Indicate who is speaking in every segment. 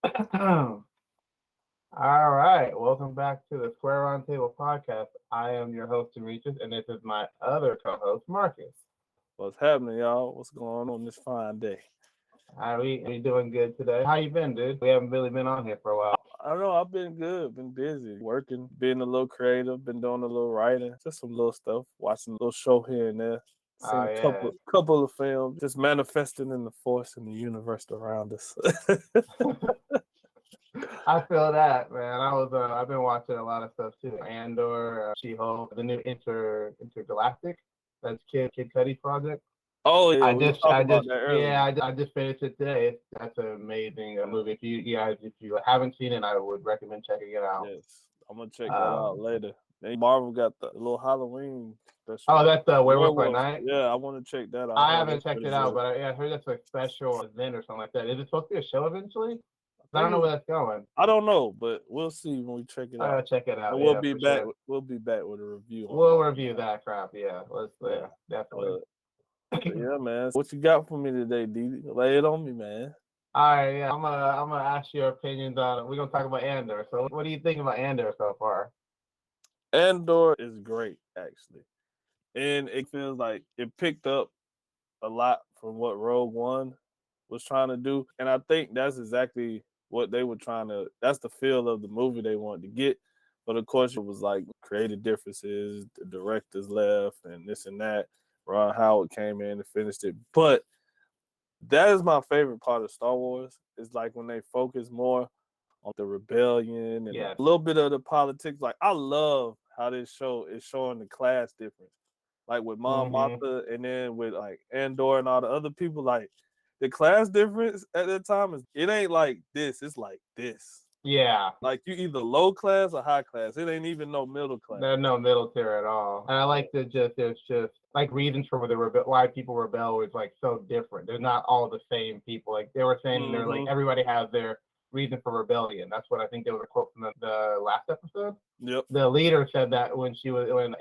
Speaker 1: All right, welcome back to the Square Roundtable podcast. I am your host, Dmitri, and this is my other co-host, Marcus.
Speaker 2: What's happening, y'all? What's going on this fine day?
Speaker 1: We doing good today. How you been, dude? We haven't really been on here for a while.
Speaker 2: I don't know. I've been good. Been busy, working, being a little creative. Been doing a little writing, just some little stuff. Watching a little show here and there. Seen
Speaker 1: Oh
Speaker 2: a
Speaker 1: yeah.
Speaker 2: couple of films. Just manifesting in the force and the universe around us.
Speaker 1: I feel that, man. I've been watching a lot of stuff too. Andor, She-Hulk, the new Intergalactic. That's Kid Cudi's project.
Speaker 2: Oh yeah,
Speaker 1: I
Speaker 2: we were
Speaker 1: just,
Speaker 2: talking
Speaker 1: I
Speaker 2: about
Speaker 1: just,
Speaker 2: that earlier.
Speaker 1: yeah, I just finished it today. That's an amazing movie. If you haven't seen it, I would recommend checking it out.
Speaker 2: Yes, I'm gonna check that out
Speaker 1: Um,
Speaker 2: later. Then Marvel got the little Halloween
Speaker 1: oh,
Speaker 2: special.
Speaker 1: that's Werewolf by
Speaker 2: Werewolf.
Speaker 1: Night.
Speaker 2: Yeah, I want to check that out. I
Speaker 1: I
Speaker 2: heard
Speaker 1: haven't
Speaker 2: that's
Speaker 1: checked
Speaker 2: pretty
Speaker 1: it out,
Speaker 2: good.
Speaker 1: but I heard that's a special event or something like that. Is it supposed to be a show eventually?
Speaker 2: I
Speaker 1: I don't know
Speaker 2: think
Speaker 1: where that's going.
Speaker 2: I don't know, but we'll see when we check it
Speaker 1: I
Speaker 2: out.
Speaker 1: gotta check it
Speaker 2: And
Speaker 1: out.
Speaker 2: we'll
Speaker 1: Yeah,
Speaker 2: be
Speaker 1: for
Speaker 2: back.
Speaker 1: sure.
Speaker 2: We'll be back with a review on
Speaker 1: We'll
Speaker 2: that.
Speaker 1: review that crap. Yeah,
Speaker 2: Yeah.
Speaker 1: definitely.
Speaker 2: Uh, but yeah, man. What you got for me today, D? Lay it on me, man.
Speaker 1: All right, yeah, I'm gonna ask your opinions on it. We're gonna talk about Andor. So, what do you think about Andor so far?
Speaker 2: Andor is great, actually, and it feels like it picked up a lot from what Rogue One was trying to do, and I think that's exactly what they were trying to. That's the feel of the movie they wanted to get. But of course, it was like creative differences. The directors left, and this and that. Ron Howard came in and finished it, but that is my favorite part of Star Wars. Is like when they focus more on the rebellion and a
Speaker 1: Yes.
Speaker 2: little bit of the politics. Like I love how this show is showing the class difference. Like with Mom
Speaker 1: Mm-hmm.
Speaker 2: Martha and then with like Andor and all the other people, like the class difference at that time is it ain't like this, it's like this.
Speaker 1: Yeah.
Speaker 2: Like you either low class or high class. It ain't even no middle class.
Speaker 1: There's no middle tier at all. And I
Speaker 2: Yeah.
Speaker 1: like that there's just like reasons for why people rebel is like so different. They're not all the same people. Like they were saying, they're like
Speaker 2: Mm-hmm.
Speaker 1: everybody has their reason for rebellion. That's what I think there was a quote from the last episode.
Speaker 2: Yep.
Speaker 1: The leader said that when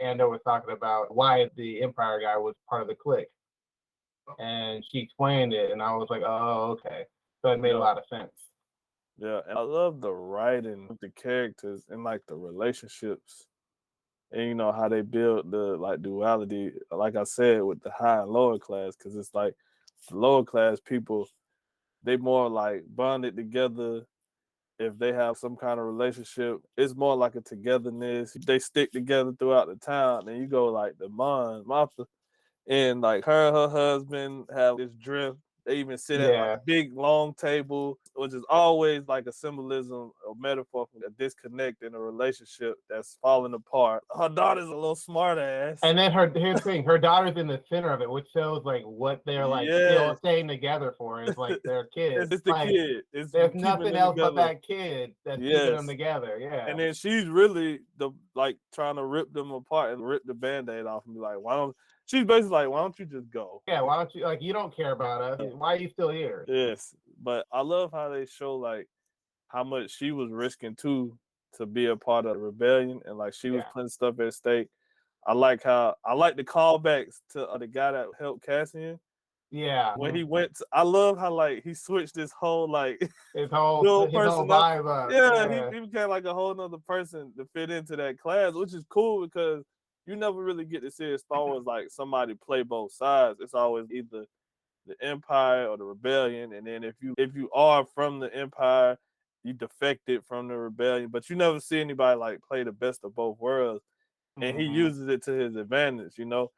Speaker 1: Andor was talking about why the Empire guy was part of the clique, and she explained it, and I was like, oh, okay, so it made a
Speaker 2: Yeah.
Speaker 1: lot of sense.
Speaker 2: Yeah. And I love the writing of the characters and like the relationships and you know how they build the like duality, like I said, with the high and lower class, because it's like the lower class people, they more like bonded together. If they have some kind of relationship, it's more like a togetherness. They stick together throughout the town. And you go like the Martha, and like her and her husband have this drift. They even sit at like
Speaker 1: Yeah,
Speaker 2: a big long table, which is always like a symbolism, a metaphor for a disconnect in a relationship that's falling apart. Her daughter's a little smart ass.
Speaker 1: and then here's the thing: her daughter's in the center of it, which shows like what they're like still
Speaker 2: Yes,
Speaker 1: staying together for is like their kid.
Speaker 2: it's the
Speaker 1: Like
Speaker 2: kid. It's
Speaker 1: there's
Speaker 2: keeping
Speaker 1: nothing
Speaker 2: them
Speaker 1: else but
Speaker 2: together.
Speaker 1: that kid that's keeping them
Speaker 2: Yes.
Speaker 1: together. Yeah.
Speaker 2: And then she's really the like trying to rip them apart and rip the band-aid off and be like, why don't she's basically like, why don't you just go?
Speaker 1: Yeah, why don't you like you don't care about us?
Speaker 2: Yeah.
Speaker 1: Why are you still here?
Speaker 2: Yes. But I love how they show like how much she was risking too to be a part of the rebellion and like she was
Speaker 1: Yeah.
Speaker 2: putting stuff at stake. I like the callbacks to the guy that helped Cassian
Speaker 1: Yeah.
Speaker 2: when he went. I love how like he switched this whole like dual
Speaker 1: His whole
Speaker 2: personality.
Speaker 1: vibe up.
Speaker 2: Yeah,
Speaker 1: Yeah.
Speaker 2: he became like a whole nother person to fit into that class, which is cool because you never really get to see a Star Wars like somebody play both sides. It's always either the Empire or the Rebellion, and then if you are from the Empire, you defected from the Rebellion, but you never see anybody like play the best of both worlds, and he
Speaker 1: Mm-hmm.
Speaker 2: uses it to his advantage, you know.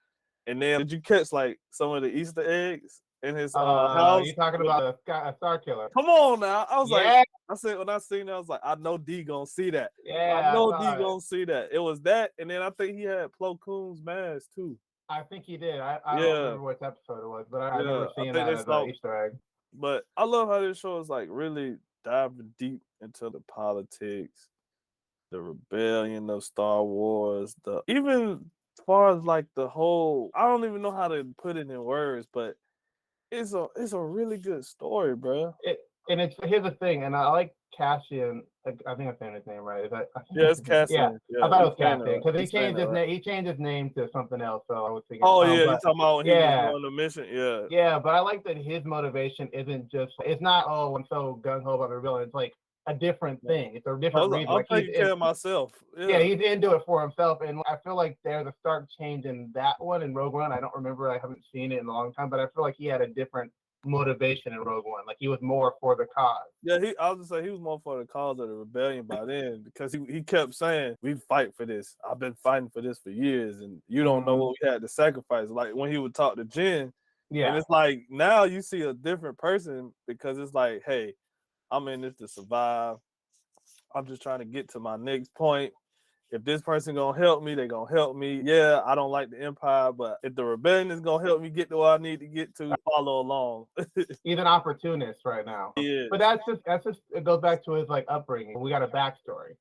Speaker 2: And then did you catch like some of the Easter eggs in his house?
Speaker 1: You talking about a Star Killer?
Speaker 2: Come on now. I was like,
Speaker 1: Yeah.
Speaker 2: I said when I seen that, I was like, I know D gonna see that. I
Speaker 1: Yeah, I
Speaker 2: know D
Speaker 1: saw it.
Speaker 2: gonna see that. It was that, and then I think he had Plo Koon's mask too.
Speaker 1: I think he did. I don't
Speaker 2: Yeah,
Speaker 1: remember what episode it was, but I
Speaker 2: yeah.
Speaker 1: remember
Speaker 2: I
Speaker 1: seeing
Speaker 2: think
Speaker 1: that
Speaker 2: they
Speaker 1: as an
Speaker 2: saw,
Speaker 1: Easter egg.
Speaker 2: but I love how this show is like really diving deep into the politics, the rebellion of Star Wars, the even as far as like the whole. I don't even know how to put it in words, but it's a really good story, bro.
Speaker 1: And here's the thing, and I like Cassian. I think I'm saying his name right. Is that? I think
Speaker 2: Yeah, it's
Speaker 1: yeah,
Speaker 2: Cassian.
Speaker 1: I
Speaker 2: Yeah,
Speaker 1: thought it
Speaker 2: you
Speaker 1: was
Speaker 2: saying
Speaker 1: Cassian
Speaker 2: it.
Speaker 1: because
Speaker 2: You
Speaker 1: he
Speaker 2: saying
Speaker 1: changed
Speaker 2: that
Speaker 1: his
Speaker 2: right?
Speaker 1: name. He changed his name to something else. So I was thinking,
Speaker 2: Oh yeah, you
Speaker 1: but
Speaker 2: talking about when he was
Speaker 1: yeah,
Speaker 2: on the mission? Yeah.
Speaker 1: yeah. But I like that his motivation isn't just. It's not I'm so gung ho about the rebellion. It's like a different thing. It's a different reason.
Speaker 2: I'm
Speaker 1: Like he's
Speaker 2: taking care of myself.
Speaker 1: yeah,
Speaker 2: Yeah.
Speaker 1: he's into it for himself, and I feel like there's a stark change in that one in Rogue One. I don't remember. I haven't seen it in a long time, but I feel like he had a different motivation in Rogue One. Like he was more for the cause.
Speaker 2: Yeah, I was just say he was more for the cause of the rebellion by then because he kept saying, "We fight for this. I've been fighting for this for years, and you don't know what we had to sacrifice." Like when he would talk to Jen, and it's like now you see a different person because it's like, "Hey, I'm in this to survive. I'm just trying to get to my next point. If this person gonna help me, they gonna help me. Yeah, I don't like the Empire, but if the rebellion is gonna help me get to where I need to get to, follow along."
Speaker 1: He's an opportunist right now. But that's just it goes back to his like upbringing. We got a backstory.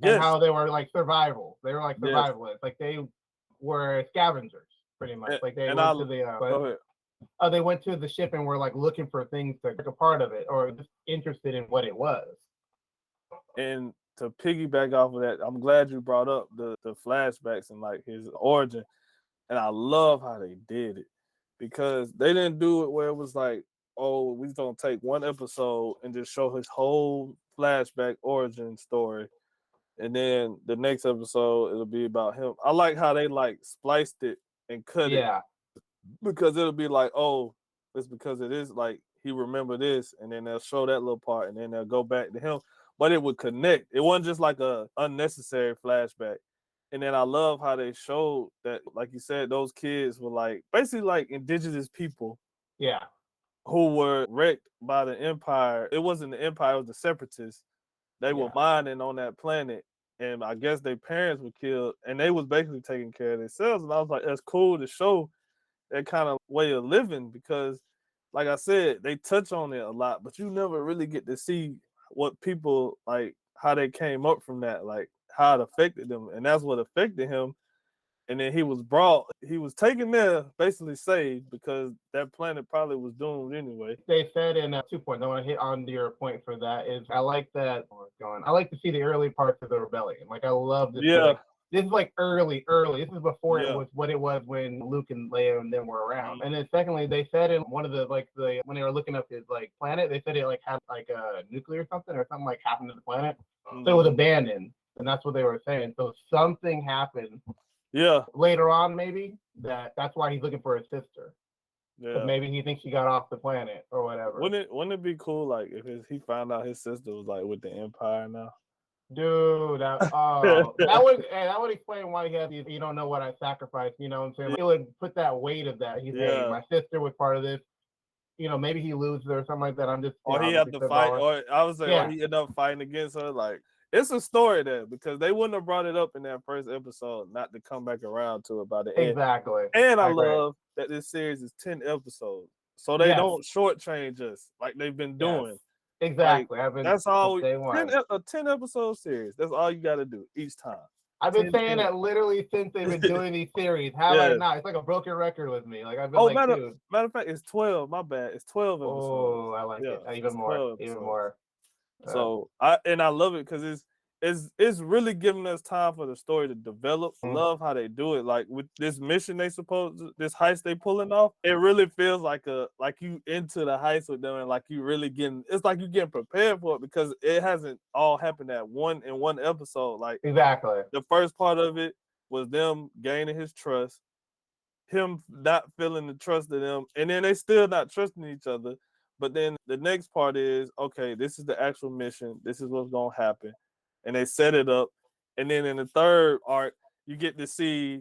Speaker 1: And
Speaker 2: Yes.
Speaker 1: how they were like survival. They were like
Speaker 2: Yes.
Speaker 1: survivalists. Like they were scavengers pretty much. Like they went to the
Speaker 2: Go ahead.
Speaker 1: they went to the ship and were like looking for things to take a part of it or just interested in what it was.
Speaker 2: And to piggyback off of that, I'm glad you brought up the flashbacks and like his origin. And I love how they did it because they didn't do it where it was like, oh, we're gonna take one episode and just show his whole flashback origin story. And then the next episode it'll be about him. I like how they like spliced it and cut it. Because it'll be like, oh, it's because it is like he remembered this, and then they'll show that little part, and then they'll go back to him. But it would connect. It wasn't just like a unnecessary flashback. And then I love how they showed that, like you said, those kids were like basically like indigenous people.
Speaker 1: Yeah.
Speaker 2: Who were wrecked by the Empire. It wasn't the Empire, it was the Separatists. They were mining on that planet. And I guess their parents were killed, and they was basically taking care of themselves. And I was like, that's cool to show that kind of way of living because, like I said, they touch on it a lot, but you never really get to see what people like, how they came up from that, like how it affected them, and that's what affected him. And then he was taken there, basically saved because that planet probably was doomed anyway.
Speaker 1: They said in 2.0, I want to hit on your point for that is I like that. I like to see the early parts of the rebellion. Like I love this.
Speaker 2: Yeah.
Speaker 1: This is like early. This is before it was what it was when Luke and Leia and them were around. And then secondly, they said in one of the when they were looking up his like planet, they said it like had like a nuclear something like happened to the planet. So it was abandoned, and that's what they were saying. So something happened.
Speaker 2: Yeah.
Speaker 1: Later on, maybe that's why he's looking for his sister.
Speaker 2: Yeah.
Speaker 1: Maybe he thinks she got off the planet or whatever.
Speaker 2: Wouldn't it be cool like if he found out his sister was like with the Empire now?
Speaker 1: Dude, that would explain why he has these. You don't know what I sacrificed. You know what I'm saying? It would put that weight of that. He's saying my sister was part of this. You know, maybe he loses or something like that. I'm just.
Speaker 2: Or he had to fight, or I was saying, or he ended up fighting against her. Like it's a story there because they wouldn't have brought it up in that first episode, not to come back around to it by the end.
Speaker 1: Exactly.
Speaker 2: And I love that this series is 10 episodes, so they don't shortchange us like they've been doing.
Speaker 1: Exactly.
Speaker 2: Like, that's all. 10 episode series. That's all you got to do each time.
Speaker 1: I've been saying that literally since they've been doing these series. Have I not? It's like a broken record with me. Like I've been
Speaker 2: matter of fact, it's 12. My bad. It's 12 episodes.
Speaker 1: Oh, I like it even more. Even more.
Speaker 2: So I love it because it's really giving us time for the story to develop. Love how they do it. Like with this mission this heist they pulling off, it really feels like you into the heist with them and like you really it's like you getting prepared for it because it hasn't all happened in one episode. Like
Speaker 1: exactly.
Speaker 2: The first part of it was them gaining his trust, him not feeling the trust of them, and then they still not trusting each other. But then the next part is, okay, this is the actual mission. This is what's going to happen. And they set it up. And then in the third arc, you get to see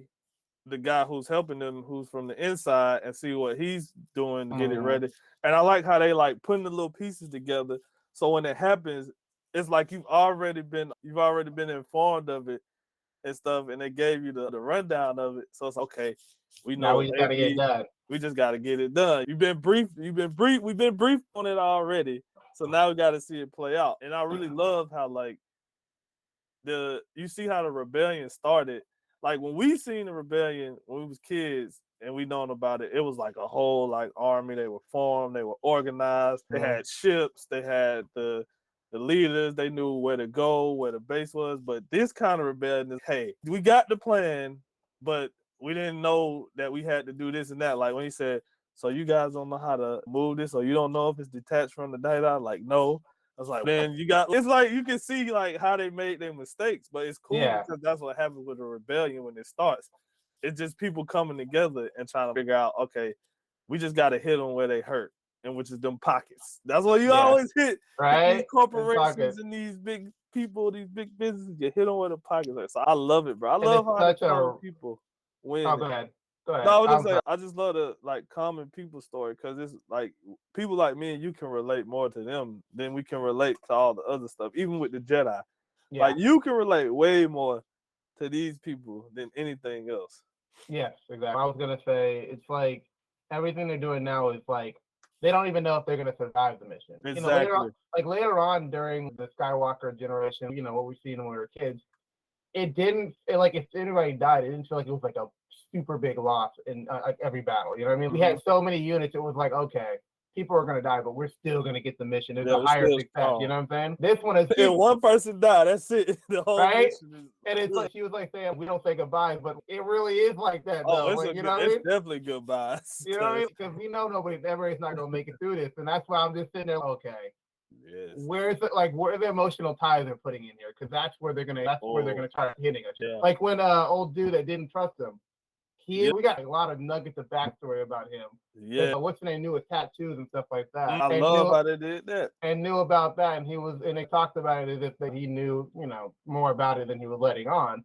Speaker 2: the guy who's helping them, who's from the inside, and see what he's doing to get it ready. And I like how they like putting the little pieces together. So when it happens, it's like you've already been informed of it and stuff. And they gave you the rundown of it. So it's okay. We know
Speaker 1: now we just got to get it done.
Speaker 2: We just got to get it done. We've been briefed on it already. So now we got to see it play out. And I really love how like you see how the rebellion started. Like when we seen the rebellion when we was kids, and we known about it. It was like a whole like army. They were formed. They were organized. They had ships. They had the leaders. They knew where to go, where the base was. But this kind of rebellion is, hey, we got the plan, but we didn't know that we had to do this and that. Like when he said, so you guys don't know how to move this, or you don't know if it's detached from the data. Like, no. I was like, then you got, it's like you can see like how they made their mistakes, but it's cool because that's what happens with a rebellion when it starts. It's just people coming together and trying to figure out, okay, we just got to hit them where they hurt, and which is them pockets. That's what you always hit.
Speaker 1: Right?
Speaker 2: These corporations and these big people, these big businesses, you hit them where the pockets are. So I love it, bro. I love how the common people win.
Speaker 1: Oh, go ahead.
Speaker 2: No, I just love the like common people story because it's like people like me and you can relate more to them than we can relate to all the other stuff, even with the Jedi. Yeah. Like you can relate way more to these people than anything else.
Speaker 1: Yes, exactly. I was gonna say it's like everything they're doing now is like they don't even know if they're gonna survive the mission.
Speaker 2: Exactly.
Speaker 1: You know, later on during the Skywalker generation, you know what we've seen when we were kids, if anybody died, it didn't feel like it was like a super big loss in every battle. You know what I mean? We had so many units, it was like, okay, people are gonna die, but we're still gonna get the mission. There's a higher success. You know what I'm saying? This one is
Speaker 2: and one person died. That's it. The whole mission is
Speaker 1: and it's like she was like saying we don't say goodbye, but it really is like that. Though.
Speaker 2: It's definitely goodbyes.
Speaker 1: You know what I mean? Because we know everybody's not gonna make it through this, and that's why I'm just sitting there. Okay. Yes. Where are the emotional ties they're putting in here? Because that's where they're gonna start hitting us. Yeah. Like when old dude that didn't trust him. We got a lot of nuggets of backstory about him. Yeah. What's the name? Knew his tattoos and stuff like that.
Speaker 2: I love how they did that.
Speaker 1: And knew about that, and they talked about it as if he knew, more about it than he was letting on.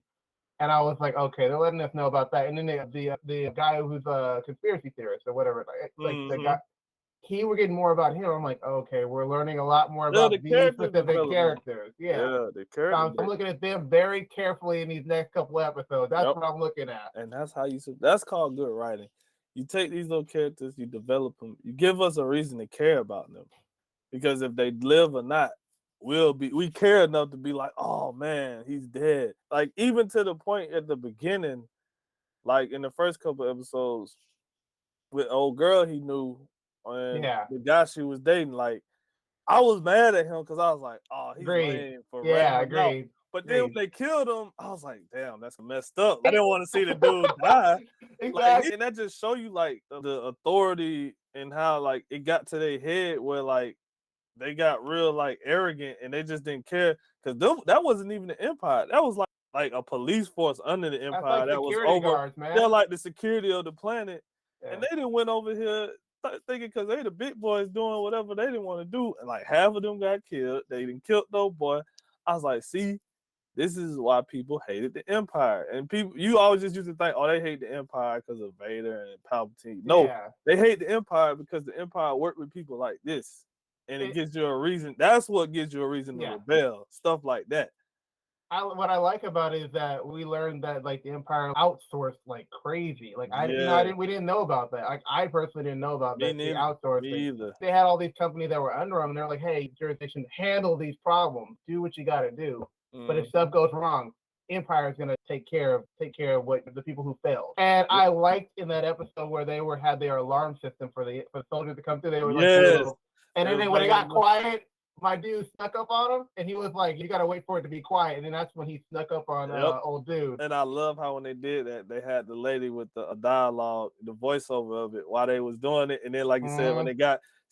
Speaker 1: And I was like, okay, they're letting us know about that. And then the guy who's a conspiracy theorist or whatever, the guy, we're getting more about him. I'm like, okay, we're learning a lot more about these specific characters. Yeah, the characters. I'm looking at them very carefully in these next couple episodes. That's what I'm looking at.
Speaker 2: And that's called good writing. You take these little characters, you develop them, you give us a reason to care about them. Because if they live or not, we care enough to be like, oh man, he's dead. Like even to the point at the beginning, like in the first couple episodes, with old girl he knew. And the guy she was dating, like, I was mad at him because I was like, oh, he's lame for
Speaker 1: agreed.
Speaker 2: But then when they killed him, I was like, damn, that's messed up. I didn't want to see the dude die. Exactly. And that just show you like the authority and how like it got to their head where like they got real like arrogant and they just didn't care because that wasn't even the Empire. That was like a police force under the Empire that was over. Guards, man. They're like the security of the planet, and they didn't went over here thinking because they the big boys doing whatever they didn't want to do, and like half of them got killed. They didn't kill no boy. I was like, see, this is why people hated the Empire. And people, you always just used to think, oh, they hate the Empire because of Vader and Palpatine. No, they hate the Empire because the Empire worked with people like this, and it gives you a reason. That's what gives you a reason to rebel. Stuff like that.
Speaker 1: What I like about it is that we learned that like the Empire outsourced like crazy. Like we didn't know about that. Like I personally didn't know about that. The outsourcing. They had all these companies that were under them, and they're like, "Hey, jurisdiction, handle these problems. Do what you got to do. But if stuff goes wrong, Empire is gonna take care of what the people who failed." And I liked in that episode where they had their alarm system for soldiers to come through. They were like, and then when it got quiet, my dude snuck up on him, and he was like, "You gotta wait for it to be quiet." And then that's when he snuck up on old dude.
Speaker 2: And I love how when they did that, they had the lady with the dialogue, the voiceover of it while they was doing it. And then, like you said, when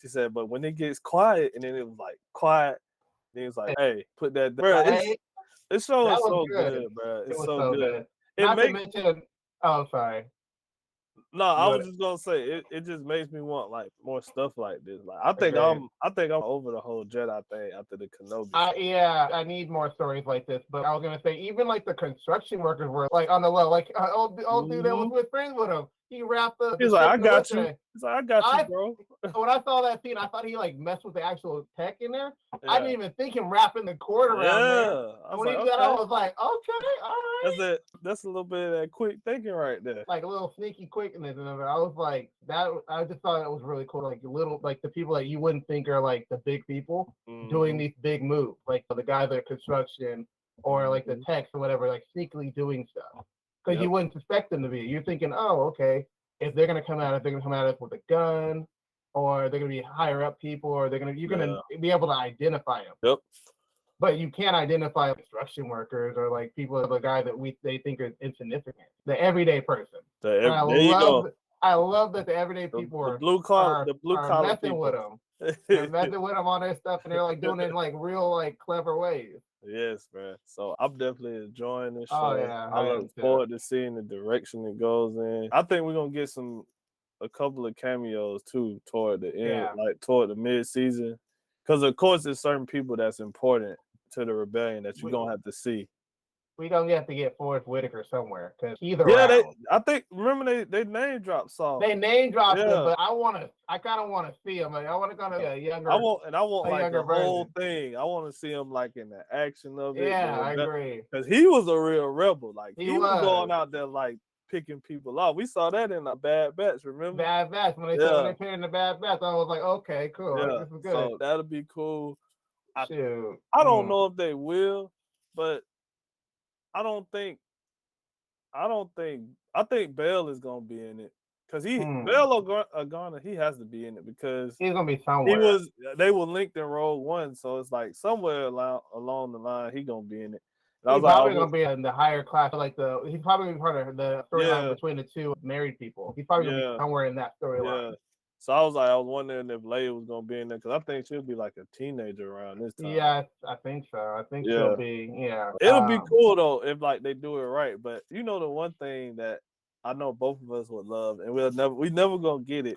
Speaker 2: she said, "But when it gets quiet," and then it was like quiet. Then it was like, "Hey, put that." Bro, this show is so good, bro. It's so good.
Speaker 1: Not to mention, oh, sorry.
Speaker 2: No, I was just gonna say it just makes me want like more stuff like this. Like I think I'm over the whole Jedi thing after the Kenobi.
Speaker 1: I need more stories like this. But I was gonna say even like the construction workers were like on the low, like old dude that was with friends with him. He wrapped up.
Speaker 2: He's like, I got you. He's like, I got you, bro.
Speaker 1: When I saw that scene, I thought he like messed with the actual tech in there. I didn't even think him wrapping the cord around there. And when he did that, I was like, okay, all right.
Speaker 2: That's a little bit of that quick thinking right there.
Speaker 1: Like a little sneaky quickness and everything. I was like, that. I just thought it was really cool. Like the people that you wouldn't think are like the big people doing these big moves, like the guys that are construction or like the techs or whatever, like sneakily doing stuff. Because you wouldn't suspect them to be. You're thinking, oh, okay. if they're gonna come at us, they're gonna come at us with a gun, or they're gonna be higher up people, or you're gonna be able to identify them.
Speaker 2: Yep.
Speaker 1: But you can't identify construction workers or like people, the guy that they think is insignificant, the everyday person. I love that the everyday people
Speaker 2: the blue collar
Speaker 1: messing
Speaker 2: people
Speaker 1: with them. They're messing with them on their stuff, and they're like doing it in like real like clever ways.
Speaker 2: Yes, man. So I'm definitely enjoying this show.
Speaker 1: Oh yeah,
Speaker 2: I look forward to seeing the direction it goes in. I think we're gonna get a couple of cameos too toward the end, like toward the mid-season, because of course there's certain people that's important to the rebellion that you're gonna have to see.
Speaker 1: We gonna have to get Forrest Whitaker somewhere because he's around.
Speaker 2: I think remember they name dropped Saul.
Speaker 1: They name dropped him, but I kind of want to see him. Like, I want to kind of a younger.
Speaker 2: I want like the whole thing. I want to see him like in the action of it.
Speaker 1: Yeah, I agree.
Speaker 2: Because he was a real rebel. Like he was going out there like picking people off. We saw that in the Bad Batch. Remember?
Speaker 1: Bad Batch when they put in the Bad Batch, I was like, okay, cool.
Speaker 2: Yeah.
Speaker 1: This is good.
Speaker 2: So that'll be cool. I
Speaker 1: don't
Speaker 2: know if they will, but I think Bell is gonna be in it because Bell Organa, he has to be in it because
Speaker 1: he's gonna be somewhere.
Speaker 2: They were linked in Rogue One, so it's like somewhere along the line he gonna be in it.
Speaker 1: He's probably gonna be in the higher class, like he's probably gonna be part of the storyline between the two married people. He's probably gonna be somewhere in that storyline.
Speaker 2: Yeah. So I was wondering if Leia was gonna be in there because I think she'll be like a teenager around this time.
Speaker 1: Yeah, I think so. I think she'll be. Yeah,
Speaker 2: it'll be cool though if like they do it right. But the one thing that I know both of us would love, and we never gonna get it.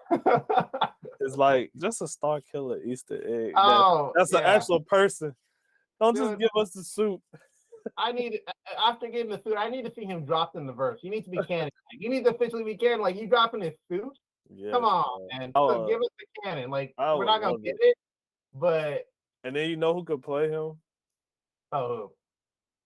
Speaker 2: It's like just a Star Killer Easter egg. That's an actual person. Don't just give us the suit.
Speaker 1: After getting the suit, I need to see him dropped in the verse. He needs to be canon. He needs to officially be canon. Like you dropping his suit. Yeah, come on, man. So give us the canon. Like we're not gonna get it, but
Speaker 2: and then who could play him?
Speaker 1: Oh,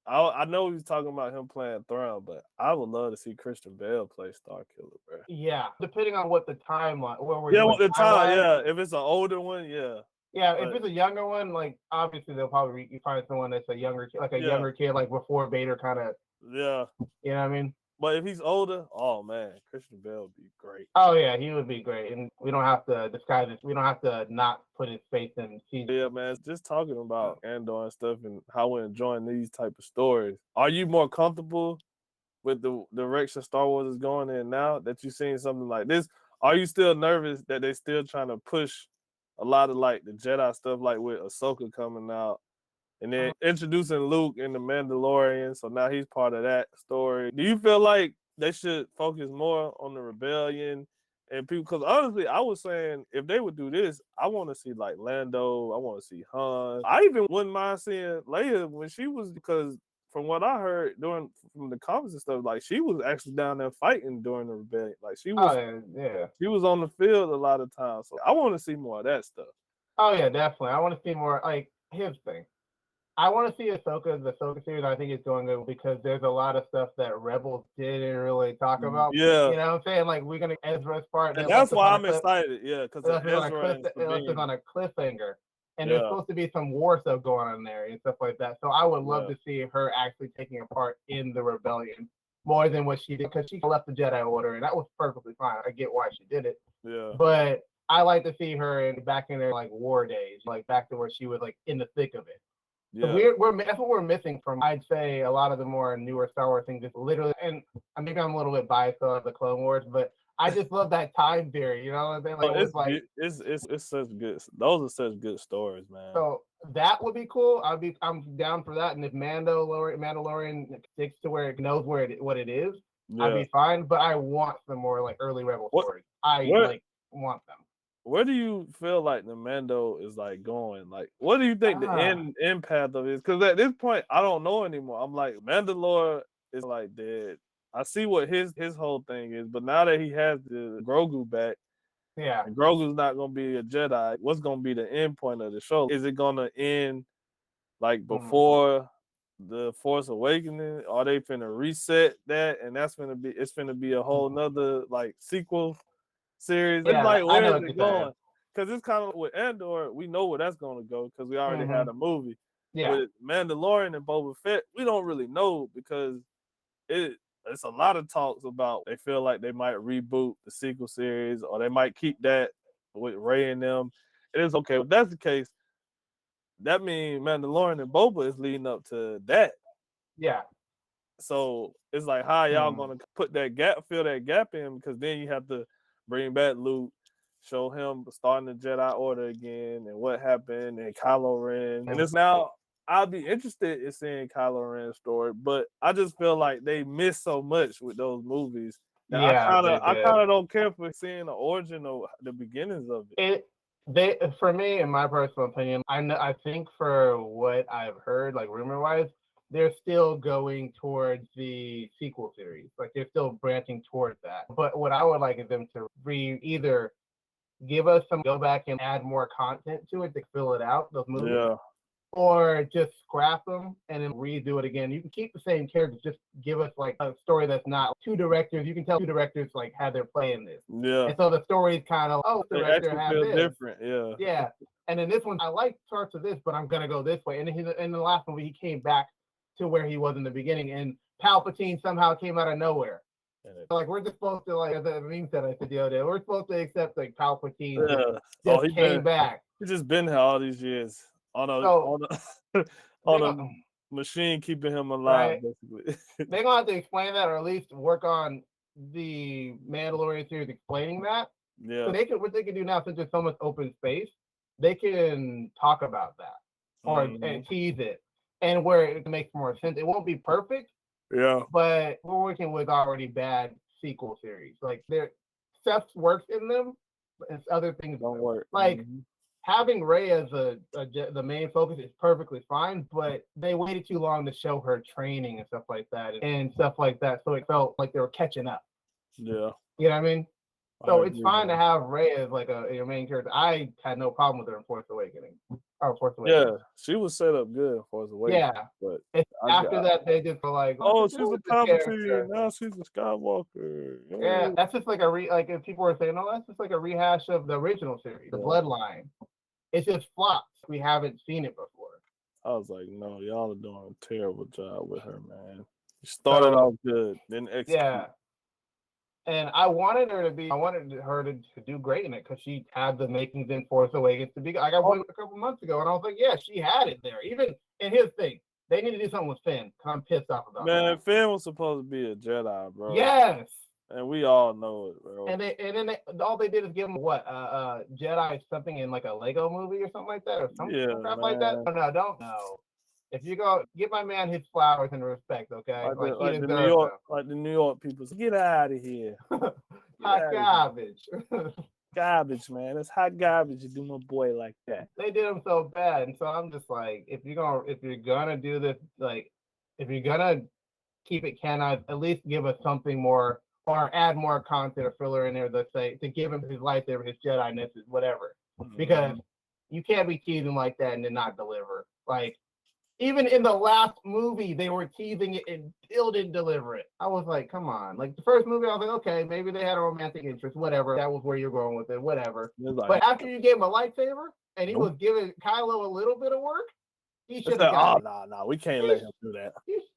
Speaker 2: I know he was talking about him playing Thrawn, but I would love to see Christian Bale play Star Killer, bro.
Speaker 1: Yeah, depending on what the timeline.
Speaker 2: With the time. Yeah, if it's an older one, yeah.
Speaker 1: Yeah, if it's a younger one, like obviously they'll probably find someone that's a younger kid, like a younger kid, like before Vader kind of.
Speaker 2: Yeah.
Speaker 1: You know what I mean?
Speaker 2: But if he's older, oh man, Christian Bale would be great.
Speaker 1: Oh yeah, he would be great, and we don't have to disguise it. We don't have to not put his face in.
Speaker 2: Yeah, man. Just talking about Andor and stuff, and how we're enjoying these type of stories. Are you more comfortable with the direction Star Wars is going in now that you've seen something like this? Are you still nervous that they're still trying to push a lot of like the Jedi stuff, like with Ahsoka coming out? And then introducing Luke in The Mandalorian, so now he's part of that story. Do you feel like they should focus more on the rebellion and people? Because honestly, I was saying if they would do this, I want to see like Lando, I want to see Han. I even wouldn't mind seeing Leia when she was, because from what I heard from the comments and stuff, like she was actually down there fighting during the rebellion. Like she was, she was on the field a lot of times. So I want to see more of that stuff.
Speaker 1: Oh yeah, definitely. I want to see more. Like here's the thing. I want to see the Ahsoka series. I think it's going good because there's a lot of stuff that Rebels didn't really talk about.
Speaker 2: Yeah.
Speaker 1: You know what I'm saying? Like, we're going to Ezra's part.
Speaker 2: And that's why I'm excited. Yeah, because
Speaker 1: it's on a cliffhanger. And there's supposed to be some war stuff going on there and stuff like that. So I would love to see her actually taking a part in the rebellion more than what she did, because she left the Jedi Order, and that was perfectly fine. I get why she did it.
Speaker 2: Yeah.
Speaker 1: But I like to see her back in their like war days, like back to where she was like in the thick of it. Yeah. So that's what we're missing from, I'd say, a lot of the more newer Star Wars things. Just literally, and maybe I'm a little bit biased on the Clone Wars, but I just love that time period. You know what I'm saying?
Speaker 2: It's such good. Those are such good stories, man.
Speaker 1: So that would be cool. I'm down for that. And if Mandalorian sticks to where it knows what it is, I'd be fine. But I want some more like early Rebel stories. I want them.
Speaker 2: Where do you feel like the Mando is like going? Like, what do you think the end path of it is? Because at this point, I don't know anymore. I'm like, Mandalore is like dead. I see what his whole thing is, but now that he has the Grogu back, and Grogu's not gonna be a Jedi. What's gonna be the end point of the show? Is it gonna end like before the Force Awakening? Are they finna reset that, and it's finna be a whole nother like sequel series? It's like, where is it going? Because it's kind of with Andor, we know where that's gonna go because we already had a movie. With Mandalorian and Boba Fett, we don't really know because It's a lot of talks about they feel like they might reboot the sequel series or they might keep that with Rey and them. It is okay. If that's the case, that means Mandalorian and Boba is leading up to that.
Speaker 1: Yeah.
Speaker 2: So it's like, how y'all gonna put that gap, fill that gap in? Because then you have to bring back Luke, show him starting the Jedi Order again, and what happened, and Kylo Ren. And it's now I'll be interested in seeing Kylo Ren's story, but I just feel like they missed so much with those movies. That I kind of don't care for seeing the origin or the beginnings of it.
Speaker 1: For me, in my personal opinion, I think for what I've heard, like rumor wise, they're still going towards the sequel series. Like they're still branching towards that. But what I would like is them to either give us go back and add more content to it to fill it out, those movies.
Speaker 2: Yeah.
Speaker 1: Or just scrap them and then redo it again. You can keep the same characters, just give us like a story that's not two directors. You can tell two directors like had their play in this.
Speaker 2: Yeah.
Speaker 1: And so the story's kind of the director had this.
Speaker 2: Different. Yeah.
Speaker 1: Yeah. And then this one, I like parts of this, but I'm gonna go this way. And then in the last movie, he came back to where he was in the beginning, and Palpatine somehow came out of nowhere. So, like we're just supposed to like the meme said I said the other day, we're supposed to accept like Palpatine just came back.
Speaker 2: He's just been here all these years. On a machine keeping him alive, basically.
Speaker 1: They're gonna have to explain that, or at least work on the Mandalorian series explaining that.
Speaker 2: Yeah.
Speaker 1: So what they can do now, since there's so much open space, they can talk about that or and tease it, and where it makes more sense. It won't be perfect.
Speaker 2: Yeah.
Speaker 1: But we're working with already bad sequel series. Like stuff works in them, but other things
Speaker 2: don't work.
Speaker 1: Like. Having Rey as the main focus is perfectly fine, but they waited too long to show her training and stuff like that, so it felt like they were catching up.
Speaker 2: Yeah.
Speaker 1: You know what I mean? So it's fine to have Rey as like your main character. I had no problem with her in Force Awakens.
Speaker 2: Yeah, she was set up good in Force Awakens.
Speaker 1: Yeah.
Speaker 2: But
Speaker 1: after that, they just were like,
Speaker 2: she's a Palpatine. Now she's a Skywalker.
Speaker 1: Yeah, that's just like if people were saying, that's just like a rehash of the original series, the Bloodline. It's just flops. We haven't seen it before.
Speaker 2: I was like, no, y'all are doing a terrible job with her, man. You started off good, then execute.
Speaker 1: Yeah. And I wanted her to do great in it because she had the makings in Force Awakens to be. I got one a couple months ago, and I was like, yeah, she had it there. Even in his thing, they need to do something with Finn. I'm pissed off about that.
Speaker 2: Man, Finn was supposed to be a Jedi, bro.
Speaker 1: Yes.
Speaker 2: And we all know it, bro.
Speaker 1: And then all they did is give him Jedi something in like a Lego movie or something like that, or something crap like that. No, don't know. If you go give my man his flowers and respect, okay?
Speaker 2: Like the New York people say, get out of here.
Speaker 1: Hot garbage.
Speaker 2: Garbage, man. It's hot garbage. You do my boy like that.
Speaker 1: They did him so bad, and so I'm just like, if you're gonna do this, like, if you're gonna keep it canon, at least give us something more. Or add more content or filler in there, let's say, to give him his lightsaber, his Jedi-ness, whatever. Because you can't be teasing like that and then not deliver. Like, even in the last movie, they were teasing it and still didn't deliver it. I was like, come on. Like, the first movie, I was like, okay, maybe they had a romantic interest, whatever. That was where you're going with it, whatever. But after you gave him a lightsaber, and he was giving Kylo a little bit of work, he should have got
Speaker 2: no, we can't let him do that.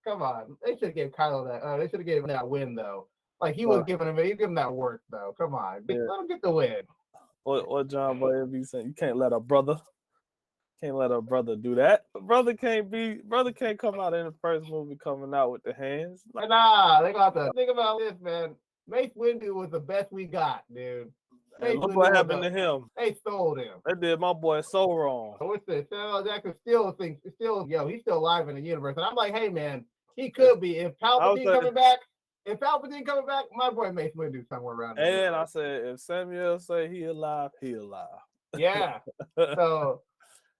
Speaker 1: Come on. They should have gave Kylo that. They should have gave him that win, though. Like he was giving him that work though. Come on, let him get the win.
Speaker 2: What John Boy be saying? You can't let a brother do that. Brother can't come out in the first movie coming out with the hands.
Speaker 1: Like, nah, they got to think about this, man. Mace Windu was the best we got, dude.
Speaker 2: Look what happened to him.
Speaker 1: They stole him.
Speaker 2: They did my boy so wrong.
Speaker 1: What's this? Samuel Jackson still he's still alive in the universe. And I'm like, hey man, he could be if Palpatine coming back. If Palpatine coming back, my boy Mace Windu somewhere around there.
Speaker 2: And I said, if Samuel say he alive, he alive.
Speaker 1: Yeah. So,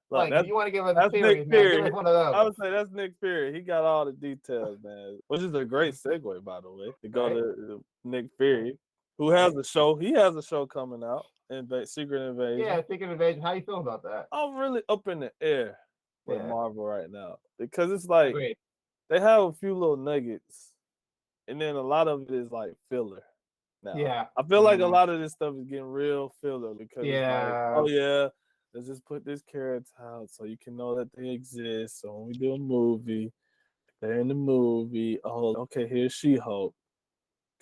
Speaker 1: like, if you want to give us a series, man, give us one of those.
Speaker 2: I would say that's Nick Fury. He got all the details, man. Which is a great segue, by the way, to go to Nick Fury, who has a show. He has a show coming out, Secret Invasion.
Speaker 1: Yeah, Secret Invasion. How you feel about that?
Speaker 2: I'm really up in the air with Marvel right now because it's like they have a few little nuggets. And then a lot of it is like filler. Now, I feel like a lot of this stuff is getting real filler because let's just put this character out so you can know that they exist. So when we do a movie, They're in the movie. Oh, okay, here's She-Hulk.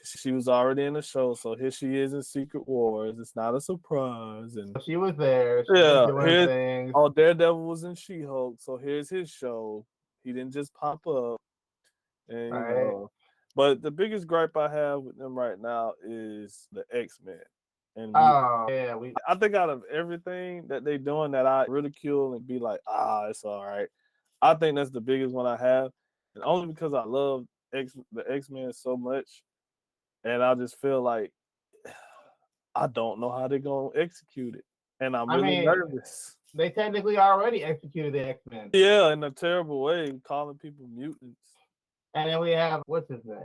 Speaker 2: She was already in the show, so here she is in Secret Wars. It's not a surprise. And
Speaker 1: She was there. She was doing things.
Speaker 2: Oh, Daredevil was in She-Hulk, so here's his show. He didn't just pop up. And you know, but the biggest gripe I have with them right now is the X-Men. And I think out of everything that they're doing that I ridicule and be like, it's all right. I think that's the biggest one I have. And only because I love the X-Men so much. And I just feel like I don't know how they're going to execute it. And I'm really nervous.
Speaker 1: They technically already executed the X-Men.
Speaker 2: Yeah, in a terrible way, calling people mutants.
Speaker 1: And then we have, what's his name?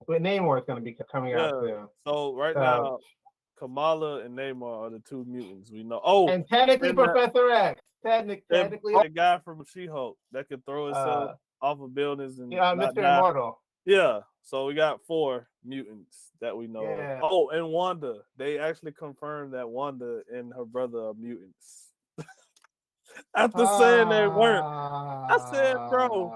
Speaker 1: Namor is going to be coming out soon.
Speaker 2: So now, Kamala and Namor are the two mutants we know. Oh,
Speaker 1: and technically Professor X. Technically,
Speaker 2: the guy from She-Hulk that could throw himself off of buildings and
Speaker 1: Mr. Immortal.
Speaker 2: Yeah, so we got 4 mutants that we know.
Speaker 1: Yeah.
Speaker 2: Oh, and Wanda. They actually confirmed that Wanda and her brother are mutants. After saying they weren't, I said, bro.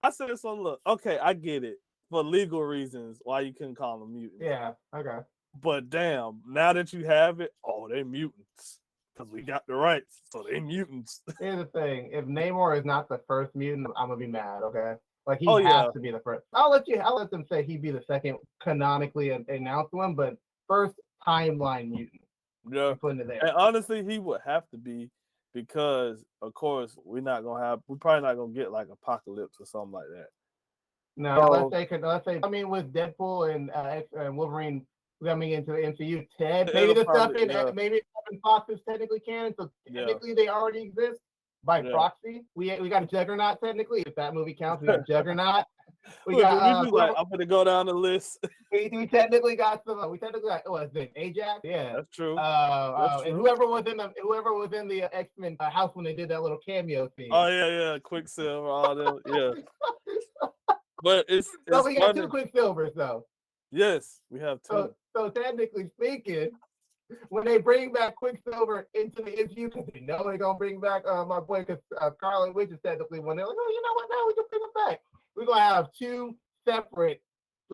Speaker 2: I said, so look, okay, I get it for legal reasons why you couldn't call them mutants.
Speaker 1: Yeah, okay.
Speaker 2: But damn, now that you have it, they mutants. Because we got the rights, so they mutants.
Speaker 1: Here's the thing. If Namor is not the first mutant, I'm going to be mad, okay? Like, he has to be the first. I'll let them say he'd be the second canonically announced one, but first timeline mutant.
Speaker 2: Yeah.
Speaker 1: Putting it there.
Speaker 2: And honestly, he would have to be because, of course, we're probably not going to get like Apocalypse or something like that.
Speaker 1: No, let's say, with Deadpool and Wolverine coming into the MCU, maybe the stuff in Fox is technically canon, so technically they already exist by proxy. We got a Juggernaut technically. If that movie counts, we got Juggernaut. I'm
Speaker 2: gonna go down the list.
Speaker 1: We technically got some. We technically got what's it? Ajax. Yeah,
Speaker 2: that's true.
Speaker 1: And whoever was in the X-Men house when they did that little cameo scene.
Speaker 2: Oh yeah, Quicksilver, all them. Yeah. But it's
Speaker 1: so we got 2 Quicksilvers though.
Speaker 2: Yes, we have 2.
Speaker 1: So technically speaking, when they bring back Quicksilver into the MCU, because they know they're gonna bring back my boy, because Scarlet Witch is technically when they're like, oh, you know what? Now we can bring him back. We're gonna have 2 separate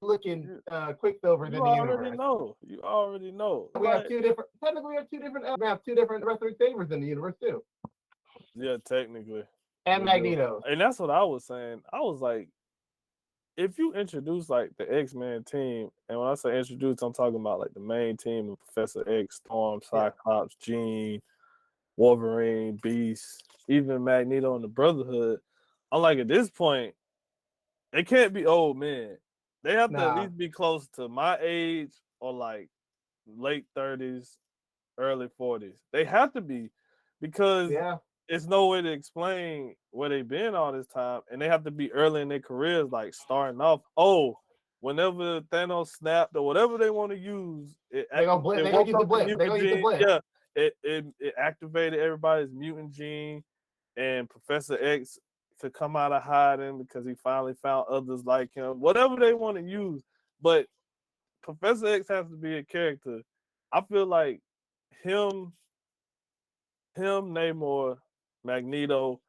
Speaker 1: looking Quicksilvers in the universe.
Speaker 2: You already know.
Speaker 1: We have 2 different. Technically, we have 2 different. We have 2 different Wrestling Sabers in the universe too.
Speaker 2: Yeah, technically.
Speaker 1: And Magneto.
Speaker 2: And that's what I was saying. I was like, if you introduce like the X-Men team, and when I say introduce, I'm talking about like the main team of Professor X, Storm, Cyclops, Jean, Wolverine, Beast, even Magneto and the Brotherhood. I'm like, at this point, they can't be old men. They have to at least be close to my age or like late 30s, early 40s. They have to be, because it's no way to explain where they've been all this time, and they have to be early in their careers, like starting off. Whenever Thanos snapped or whatever they want to use,
Speaker 1: they're gonna use the blip. They're gonna use the blip.
Speaker 2: Yeah, it activated everybody's mutant gene, and Professor X to come out of hiding because he finally found others like him. Whatever they want to use, but Professor X has to be a character. I feel like him, Namor, Magneto,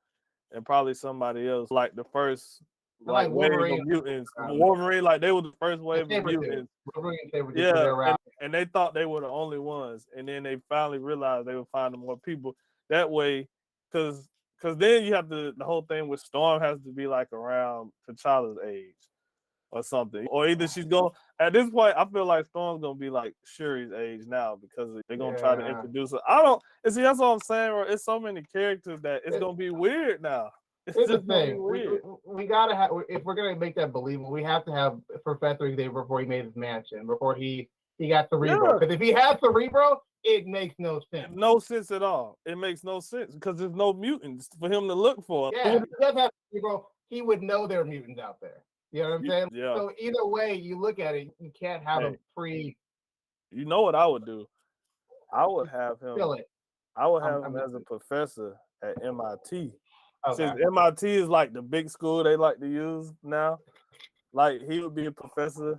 Speaker 2: and probably somebody else, like the first wave of mutants. Wolverine, like they were the first wave of mutants. And they thought they were the only ones, and then they finally realized they would find more people that way, because then you have the whole thing with Storm has to be like around T'Challa's age or something, or either she's going. At this point, I feel like Storm's gonna be like Shuri's age now, because they're gonna try to introduce her. That's what I'm saying. Bro. It's so many characters that it's gonna be weird now.
Speaker 1: It's the thing. We gotta have, if we're gonna make that believable, we have to have Professor Xavier before he made his mansion, before he got Cerebro. Because if he has Cerebro, it makes no sense.
Speaker 2: No sense at all. It makes no sense because there's no mutants for him to look for.
Speaker 1: Yeah, if he does have Cerebro, he would know there are mutants out there. You know what I'm saying?
Speaker 2: Yeah.
Speaker 1: So either way you look at it, you can't have him pre.
Speaker 2: You know what I would do? I would have him. I would have him as a professor at MIT. Since MIT is like the big school they like to use now, like he would be a professor.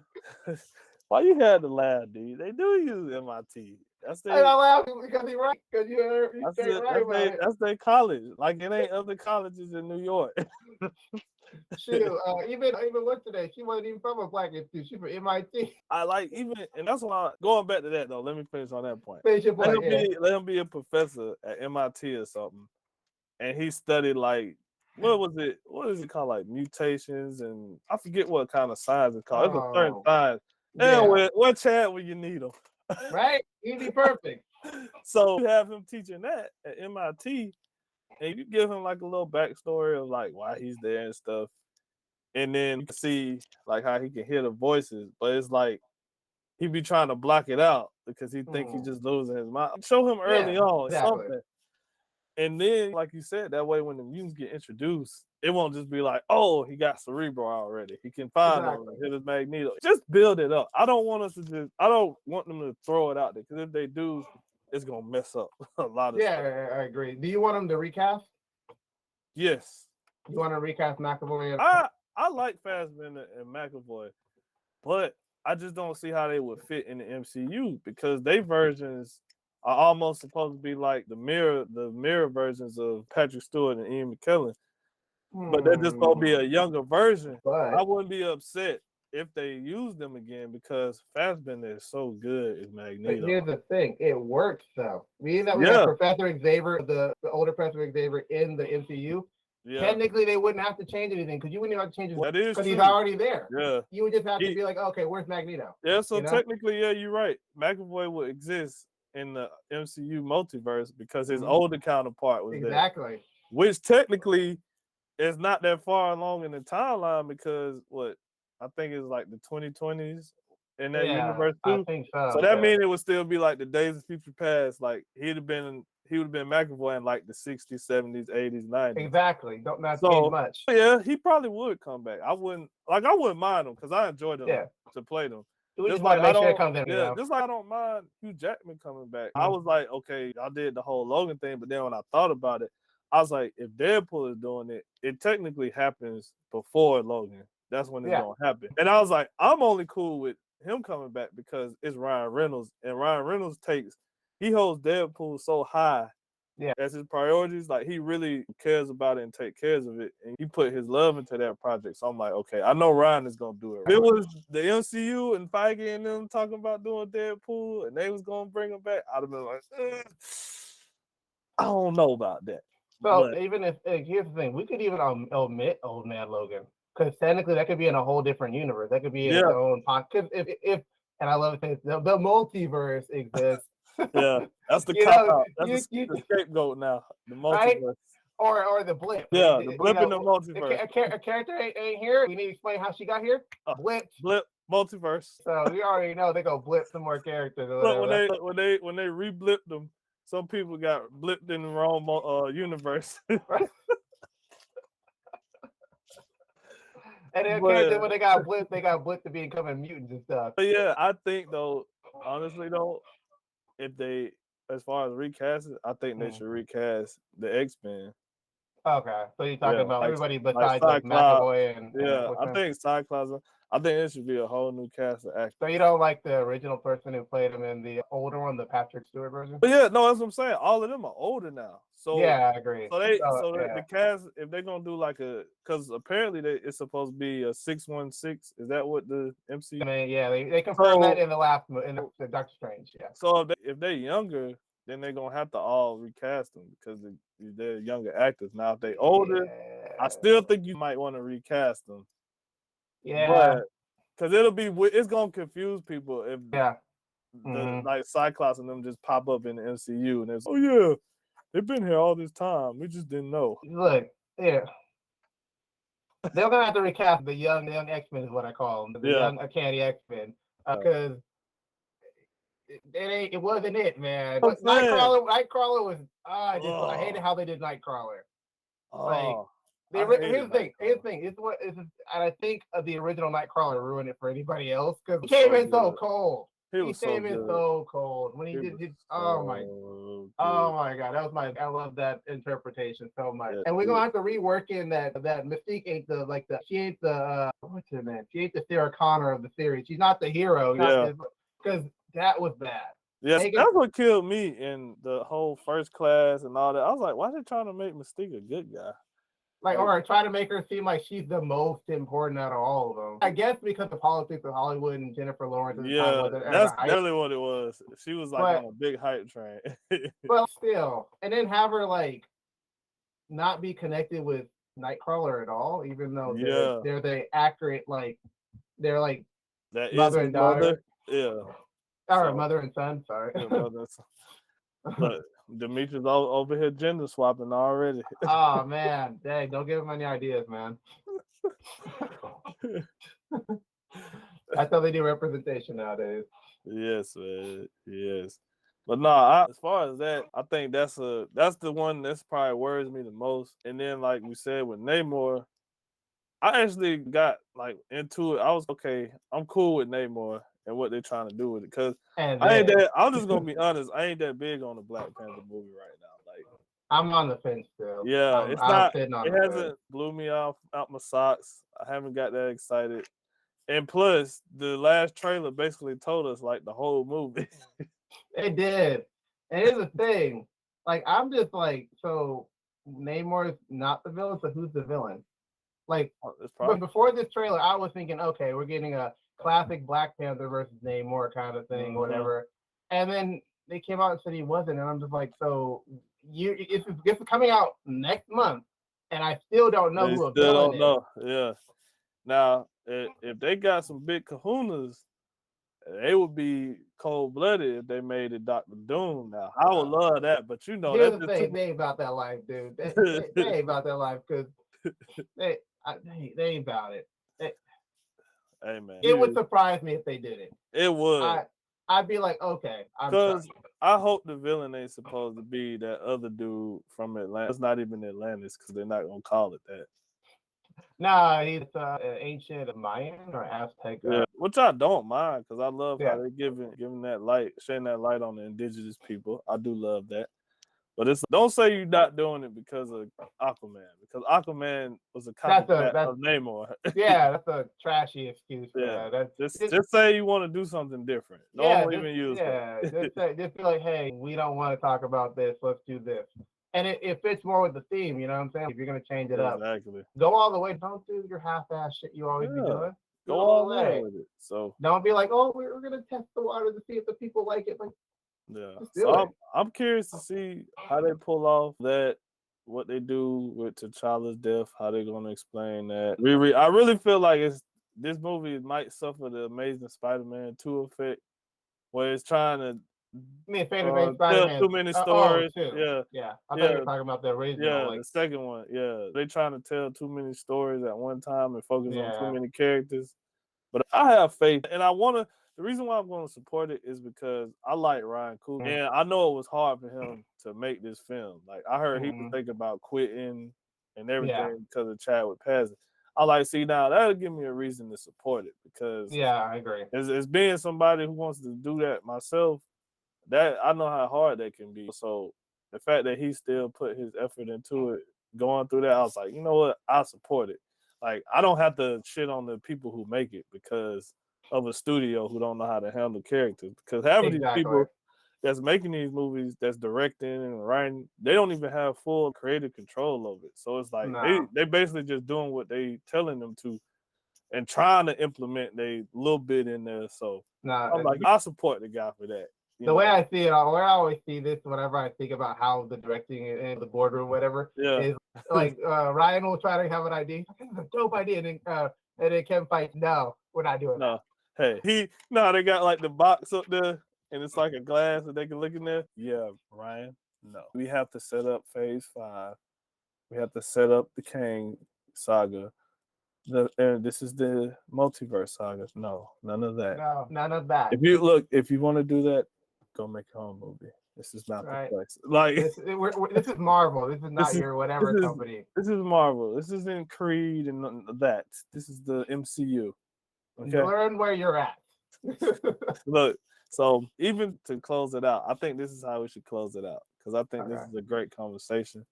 Speaker 2: Why you had to laugh, dude? They do use MIT. That's
Speaker 1: And I
Speaker 2: they.
Speaker 1: laugh because he's right. Because you're straight right about it.
Speaker 2: That's their college. Like it ain't other colleges in New York.
Speaker 1: Shoot, even what's today? She wasn't even from a black institute. She from MIT.
Speaker 2: I like even, and that's why going back to that though. Let me finish on that point.
Speaker 1: Finish your point,
Speaker 2: Let him be a professor at MIT or something, and he studied like what is it called, like mutations, and I forget what kind of science it's called. It's a certain science. And what Chad when you need him,
Speaker 1: right? He'd be perfect.
Speaker 2: So you have him teaching that at MIT, and you give him like a little backstory of like why he's there and stuff. And then you can see like how he can hear the voices, but it's like he be trying to block it out because he think he's just losing his mind. Show him early on something. And then, like you said, that way when the mutants get introduced, it won't just be like, oh, he got Cerebro already. He can find him and hit his Magneto. Just build it up. I don't want them to throw it out there, because if they do, it's gonna mess up a lot of stuff.
Speaker 1: Yeah, I agree. Do you want them to recast?
Speaker 2: Yes.
Speaker 1: You want to recast McAvoy?
Speaker 2: I like Fassbender and McAvoy, but I just don't see how they would fit in the MCU, because they versions are almost supposed to be like the mirror versions of Patrick Stewart and Ian McKellen. But they're just gonna be a younger version. But I wouldn't be upset if they use them again, because Fassbender is so good as Magneto.
Speaker 1: But here's the thing, it works though. We got Professor Xavier, the older Professor Xavier in the MCU. Yeah. Technically, they wouldn't have to change anything, because you wouldn't even have to change his because he's already there. Yeah. You would just have to be like, okay, where's Magneto?
Speaker 2: Yeah, so technically, yeah, you're right. McAvoy would exist in the MCU multiverse because his older counterpart was there. Which technically is not that far along in the timeline, because I think it's like the 2020s in that universe too.
Speaker 1: I think so.
Speaker 2: So that means it would still be like the Days of Future Past. Like he would have been McAvoy in like the 60s, 70s, 80s, 90s.
Speaker 1: Exactly. Don't not change much.
Speaker 2: Yeah, he probably would come back. I wouldn't mind him, because I enjoyed them to play them.
Speaker 1: Just like I don't,
Speaker 2: just like I don't mind Hugh Jackman coming back. I was like, okay, I did the whole Logan thing, but then when I thought about it, I was like, if Deadpool is doing it, it technically happens before Logan. That's when it's gonna happen. And I was like, I'm only cool with him coming back because it's Ryan Reynolds, and Ryan Reynolds he holds Deadpool so high as his priorities. Like he really cares about it and take care of it, and he put his love into that project. So I'm like, okay, I know Ryan is gonna do it. If it was the MCU and Feige and them talking about doing Deadpool and they was gonna bring him back, I'd have been like, I don't know about that.
Speaker 1: So even if here's the thing, we could even omit Old Man Logan, because technically that could be in a whole different universe. That could be in its own pocket. If and I love it, the multiverse exists.
Speaker 2: Yeah, that's the cop out. That's the scapegoat now. The multiverse.
Speaker 1: Right? Or the blip.
Speaker 2: Yeah, the blip in the multiverse.
Speaker 1: A character ain't here. We need to explain how she got here. Blip.
Speaker 2: Multiverse.
Speaker 1: So we already know they go blip some more characters.
Speaker 2: But when they re-blipped them, some people got blipped in the wrong universe.
Speaker 1: And then when they got blipped to becoming mutants and stuff.
Speaker 2: But yeah, I think though, honestly though, if they, as far as recasting, I think they should recast the X-Men.
Speaker 1: Okay, so you're talking about everybody besides like McAvoy and
Speaker 2: I think Cyclops. I think it should be a whole new cast of actors.
Speaker 1: So you don't like the original person who played him in the older one, the Patrick Stewart version?
Speaker 2: But yeah, no, that's what I'm saying. All of them are older now. So
Speaker 1: yeah, I agree.
Speaker 2: So the cast, if they're gonna do like because apparently it's supposed to be a 616. Is that what the MCU?
Speaker 1: I mean, yeah, they confirmed that in the last in the Doctor Strange. Yeah.
Speaker 2: So if they're younger, then they're gonna have to all recast them because they're younger actors. Now, if they're older, I still think you might want to recast them.
Speaker 1: Yeah,
Speaker 2: because it's gonna confuse people if like Cyclops and them just pop up in the MCU and it's they've been here all this time, we just didn't know.
Speaker 1: Look, they're gonna have to recast the young X-Men is what I call them, the young uncanny X-Men, because it wasn't it, man. Nightcrawler was I hated how they did Nightcrawler. Here's the thing. And I think the original Nightcrawler ruined it for anybody else, because he came in so cold. He came in so cold when he did his. Oh my god, I love that interpretation so much. And we're gonna have to rework in that Mystique ain't she ain't the what's her name? She ain't the Sarah Connor of the series. She's not the hero. Because that was bad.
Speaker 2: Yes, that's what killed me in the whole First Class and all that. I was like, why are they trying to make Mystique a good guy?
Speaker 1: Or try to make her seem like she's the most important out of all of them. I guess because the politics of Hollywood and Jennifer Lawrence at the time was
Speaker 2: that's definitely what it was. She was like on a big hype train.
Speaker 1: But still, and then have her like not be connected with Nightcrawler at all, even though they're the accurate, like they're like
Speaker 2: that
Speaker 1: mother and daughter.
Speaker 2: Yeah.
Speaker 1: Or mother and son, sorry.
Speaker 2: Yeah, mother and son. Look, Dmitri's over here gender swapping already.
Speaker 1: Oh man, dang, don't give him any ideas, man. That's how they do representation nowadays.
Speaker 2: Yes, man. Yes. But no, as far as that, I think that's the one that's probably worries me the most. And then, like we said with Namor, I actually got like into it. I was okay. I'm cool with Namor and what they're trying to do with it, because I'm just gonna be honest. I ain't that big on the Black Panther movie right now. Like,
Speaker 1: I'm on the fence still.
Speaker 2: Yeah, it's not. It hasn't blew me out my socks. I haven't got that excited. And plus, the last trailer basically told us like the whole movie.
Speaker 1: It did. And here's the thing. Like, I'm just like, so Namor's not the villain, so who's the villain? Like, but before this trailer, I was thinking, okay, we're getting a classic Black Panther versus Namor kind of thing, whatever. And then they came out and said he wasn't, and I'm just like, so it's coming out next month, and I still don't know who a villain is.
Speaker 2: Yeah. Now, if they got some big kahunas, they would be cold-blooded if they made it Dr. Doom. Now, I would love that, but you know,
Speaker 1: here's the thing, they ain't about that life, dude. They ain't about that life, because they ain't about it.
Speaker 2: Hey man,
Speaker 1: it would surprise me if they did it.
Speaker 2: It would.
Speaker 1: I'd be like, okay,
Speaker 2: because I hope the villain ain't supposed to be that other dude from Atlanta. It's not even Atlantis, because they're not gonna call it that.
Speaker 1: Nah, he's ancient Mayan or Aztec.
Speaker 2: Yeah, which I don't mind, because I love how they're giving that light, shedding that light on the indigenous people. I do love that. But don't say you're not doing it because of Aquaman, because Aquaman was a copycat of Namor.
Speaker 1: Yeah, that's a trashy excuse for that.
Speaker 2: Just say you want to do something different. Don't even use that.
Speaker 1: Just be like, hey, we don't want to talk about this. Let's do this. And it fits more with the theme, you know what I'm saying? If you're going to change it up, go all the way. Don't do your half-ass shit you always be doing.
Speaker 2: Go all the way with it. So
Speaker 1: don't be like, oh, we're going to test the water to see if the people like it. Like,
Speaker 2: so I'm curious to see how they pull off that, what they do with T'Challa's death, how they're going to explain that. I really feel like this movie might suffer the Amazing Spider-Man 2 effect, where it's trying to tell too many stories.
Speaker 1: I thought you were talking about the original.
Speaker 2: The second one. Yeah, they're trying to tell too many stories at one time and focus on too many characters. But I have faith, and the reason why I'm going to support it is because I like Ryan Coogler, and I know it was hard for him to make this film. Like, I heard he was thinking about quitting and everything because of Chadwick passing. I like, see, now that'll give me a reason to support it, because
Speaker 1: I agree.
Speaker 2: As being somebody who wants to do that myself, that I know how hard that can be. So the fact that he still put his effort into it, going through that, I was like, you know what, I support it. Like, I don't have to shit on the people who make it because of a studio who don't know how to handle characters. Because having these people that's making these movies, that's directing and writing, they don't even have full creative control over it. So it's like they basically just doing what they telling them to and trying to implement a little bit in there. So I'm like, I support the guy for that.
Speaker 1: The way I see it, where I always see this, whenever I think about how the directing in the boardroom, whatever, is like Ryan will try to have an idea. This is a dope idea, and then Kevin fights. No, we're not doing that.
Speaker 2: Hey, they got like the box up there, and it's like a glass that they can look in there. Yeah, Ryan, no. We have to set up Phase 5. We have to set up the Kang saga. And this is the multiverse saga. No, none of that.
Speaker 1: No, none of that.
Speaker 2: If you want to do that, go make your own movie. This is not the place. Like,
Speaker 1: this is Marvel. This is not your whatever company.
Speaker 2: This is Marvel. This isn't Creed and none of that. This is the MCU. Okay?
Speaker 1: Learn where you're at.
Speaker 2: Look, so even to close it out, I think this is how we should close it out, because I think this is a great conversation.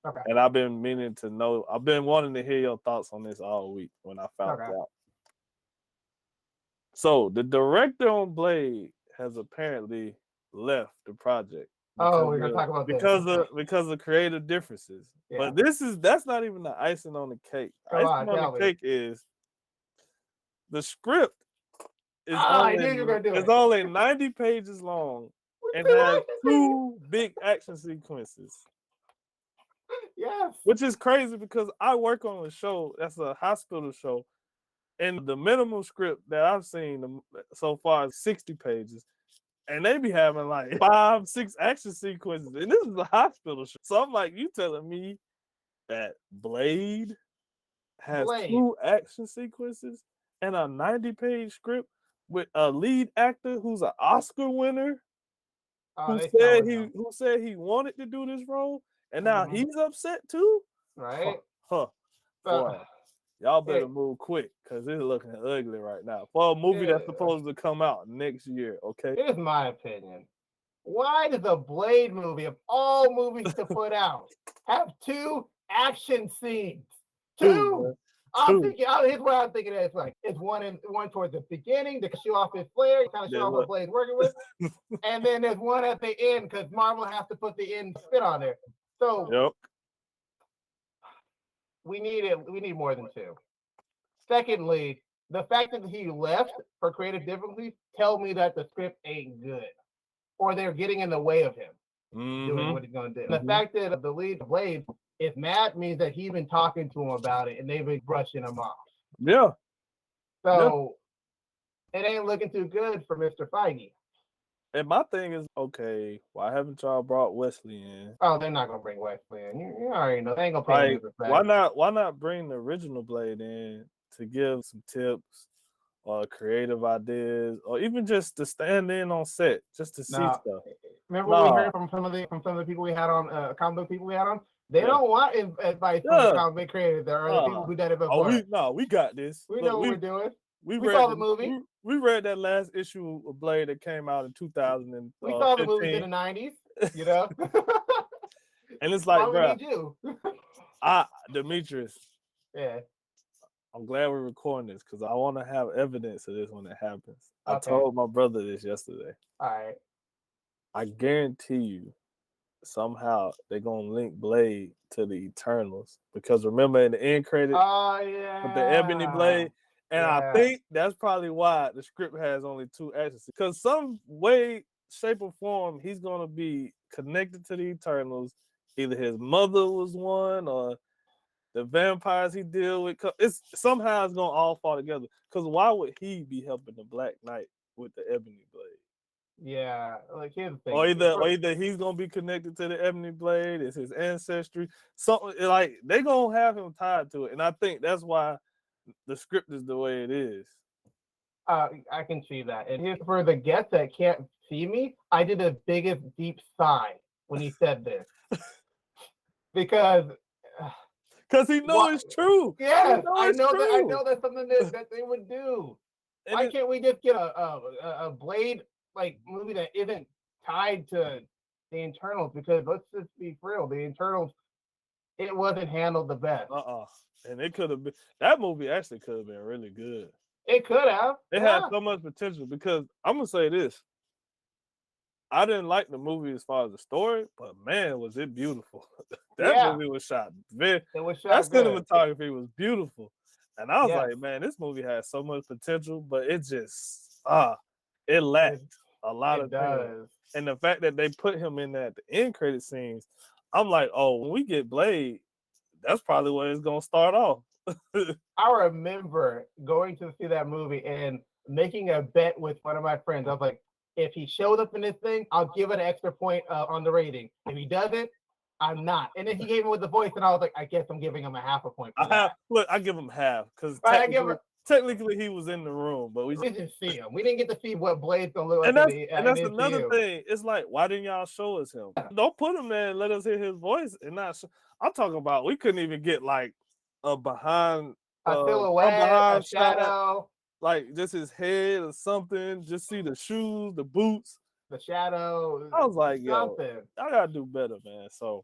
Speaker 1: Okay.
Speaker 2: And I've been meaning to know. I've been wanting to hear your thoughts on this all week when I found out. So the director on Blade has apparently left the project.
Speaker 1: Oh, we're gonna talk about this.
Speaker 2: Because of creative differences.
Speaker 1: Yeah.
Speaker 2: But that's not even the icing on the cake. The
Speaker 1: Come on,
Speaker 2: icing on
Speaker 1: tell
Speaker 2: the
Speaker 1: me.
Speaker 2: cake is the script is
Speaker 1: I knew you were gonna do it.
Speaker 2: only 90 pages long and
Speaker 1: Two
Speaker 2: has
Speaker 1: action
Speaker 2: 2 big action sequences.
Speaker 1: Yes.
Speaker 2: Which is crazy because I work on a show that's a hospital show, and the minimum script that I've seen so far is 60 pages. And they be having like 5, 6 action sequences. And this is a hospital show. So I'm like, you telling me that Blade has 2 action sequences and a 90-page script with a lead actor who's an Oscar winner who said he wanted to do this role, and now he's upset too?
Speaker 1: Right?
Speaker 2: Boy, y'all better move quick because it's looking ugly right now. For a movie that's supposed to come out next year, okay?
Speaker 1: Here's my opinion. Why does a Blade movie, of all movies to put out, have 2 action scenes? 2. I'm thinking. Here's what I'm thinking. It's like it's one towards the beginning to show off his flare, kind of show off what Blade's working with, and then there's one at the end because Marvel has to put the end spin on there. So we need more than 2. Secondly, the fact that he left for creative difficulties tell me that the script ain't good, or they're getting in the way of him doing what he's going to do. The fact that the lead Blade is mad means that he's been talking to him about it, and they've been brushing him off.
Speaker 2: Yeah.
Speaker 1: So it ain't looking too good for Mr. Feige.
Speaker 2: And my thing is, okay, why haven't y'all brought Wesley in?
Speaker 1: Oh, they're not gonna bring Wesley in. You already know they ain't gonna pay him respect.
Speaker 2: Why not bring the original Blade in to give some tips or creative ideas, or even just to stand in on set just to see stuff?
Speaker 1: Remember what we heard from some of the people we had on comic book people we had on? They don't want advice from the comic book creators. There are the people who did it before.
Speaker 2: We got this.
Speaker 1: We know what we're doing. We
Speaker 2: read
Speaker 1: saw the movie.
Speaker 2: We read that last issue of Blade that came out in 2000.
Speaker 1: We saw the movie in the 90s, you know.
Speaker 2: And it's like, bro,
Speaker 1: need you?
Speaker 2: Dmitri.
Speaker 1: Yeah.
Speaker 2: I'm glad we're recording this because I want to have evidence of this when it happens. Okay. I told my brother this yesterday.
Speaker 1: All right.
Speaker 2: I guarantee you, somehow they're gonna link Blade to the Eternals because remember in the end credit, with the Ebony Blade. And I think that's probably why the script has only 2 actions. Because some way, shape, or form, he's going to be connected to the Eternals. Either his mother was one or the vampires he deal with. Somehow it's going to all fall together. Because why would he be helping the Black Knight with the Ebony Blade?
Speaker 1: Yeah, like here's the thing.
Speaker 2: Or either he's going to be connected to the Ebony Blade. It's his ancestry. Something like they're going to have him tied to it. And I think that's why the script is the way it is.
Speaker 1: I can see that. And here's for the guests that can't see me, I did the biggest deep sigh when he said this. Because
Speaker 2: he knows it's true.
Speaker 1: Yes, I know that's something that they would do. And why can't we just get a Blade like movie that isn't tied to the Internals? Because let's just be real, the Internals, it wasn't handled the best.
Speaker 2: And it could have been, that movie actually could have been really good.
Speaker 1: It could have.
Speaker 2: It had so much potential because I'm gonna say this. I didn't like the movie as far as the story, but man, was it beautiful. That movie was shot very.
Speaker 1: It was shot.
Speaker 2: That cinematography was beautiful, and I was like, man, this movie has so much potential, but it just it lacked a lot of things. And the fact that they put him in that the end credit scenes, I'm like, oh, when we get Blade, that's probably where it's gonna start off.
Speaker 1: I remember going to see that movie and making a bet with one of my friends. I was like, if he showed up in this thing, I'll give it an extra point on the rating. If he doesn't, I'm not. And then he gave me with the voice, and I was like, I guess I'm giving him a half a point.
Speaker 2: I give him half because technically he was in the room, but we
Speaker 1: didn't see him. We didn't get to see what Blade's gonna look like.
Speaker 2: And that's another thing. It's like, why didn't y'all show us him? Don't put him there and let us hear his voice and not. I'm talking about we couldn't even get like a behind
Speaker 1: a silhouette, a shadow,
Speaker 2: like just his head or something. Just see the shoes, the boots,
Speaker 1: the shadow.
Speaker 2: I was like, yo, I gotta do better, man. So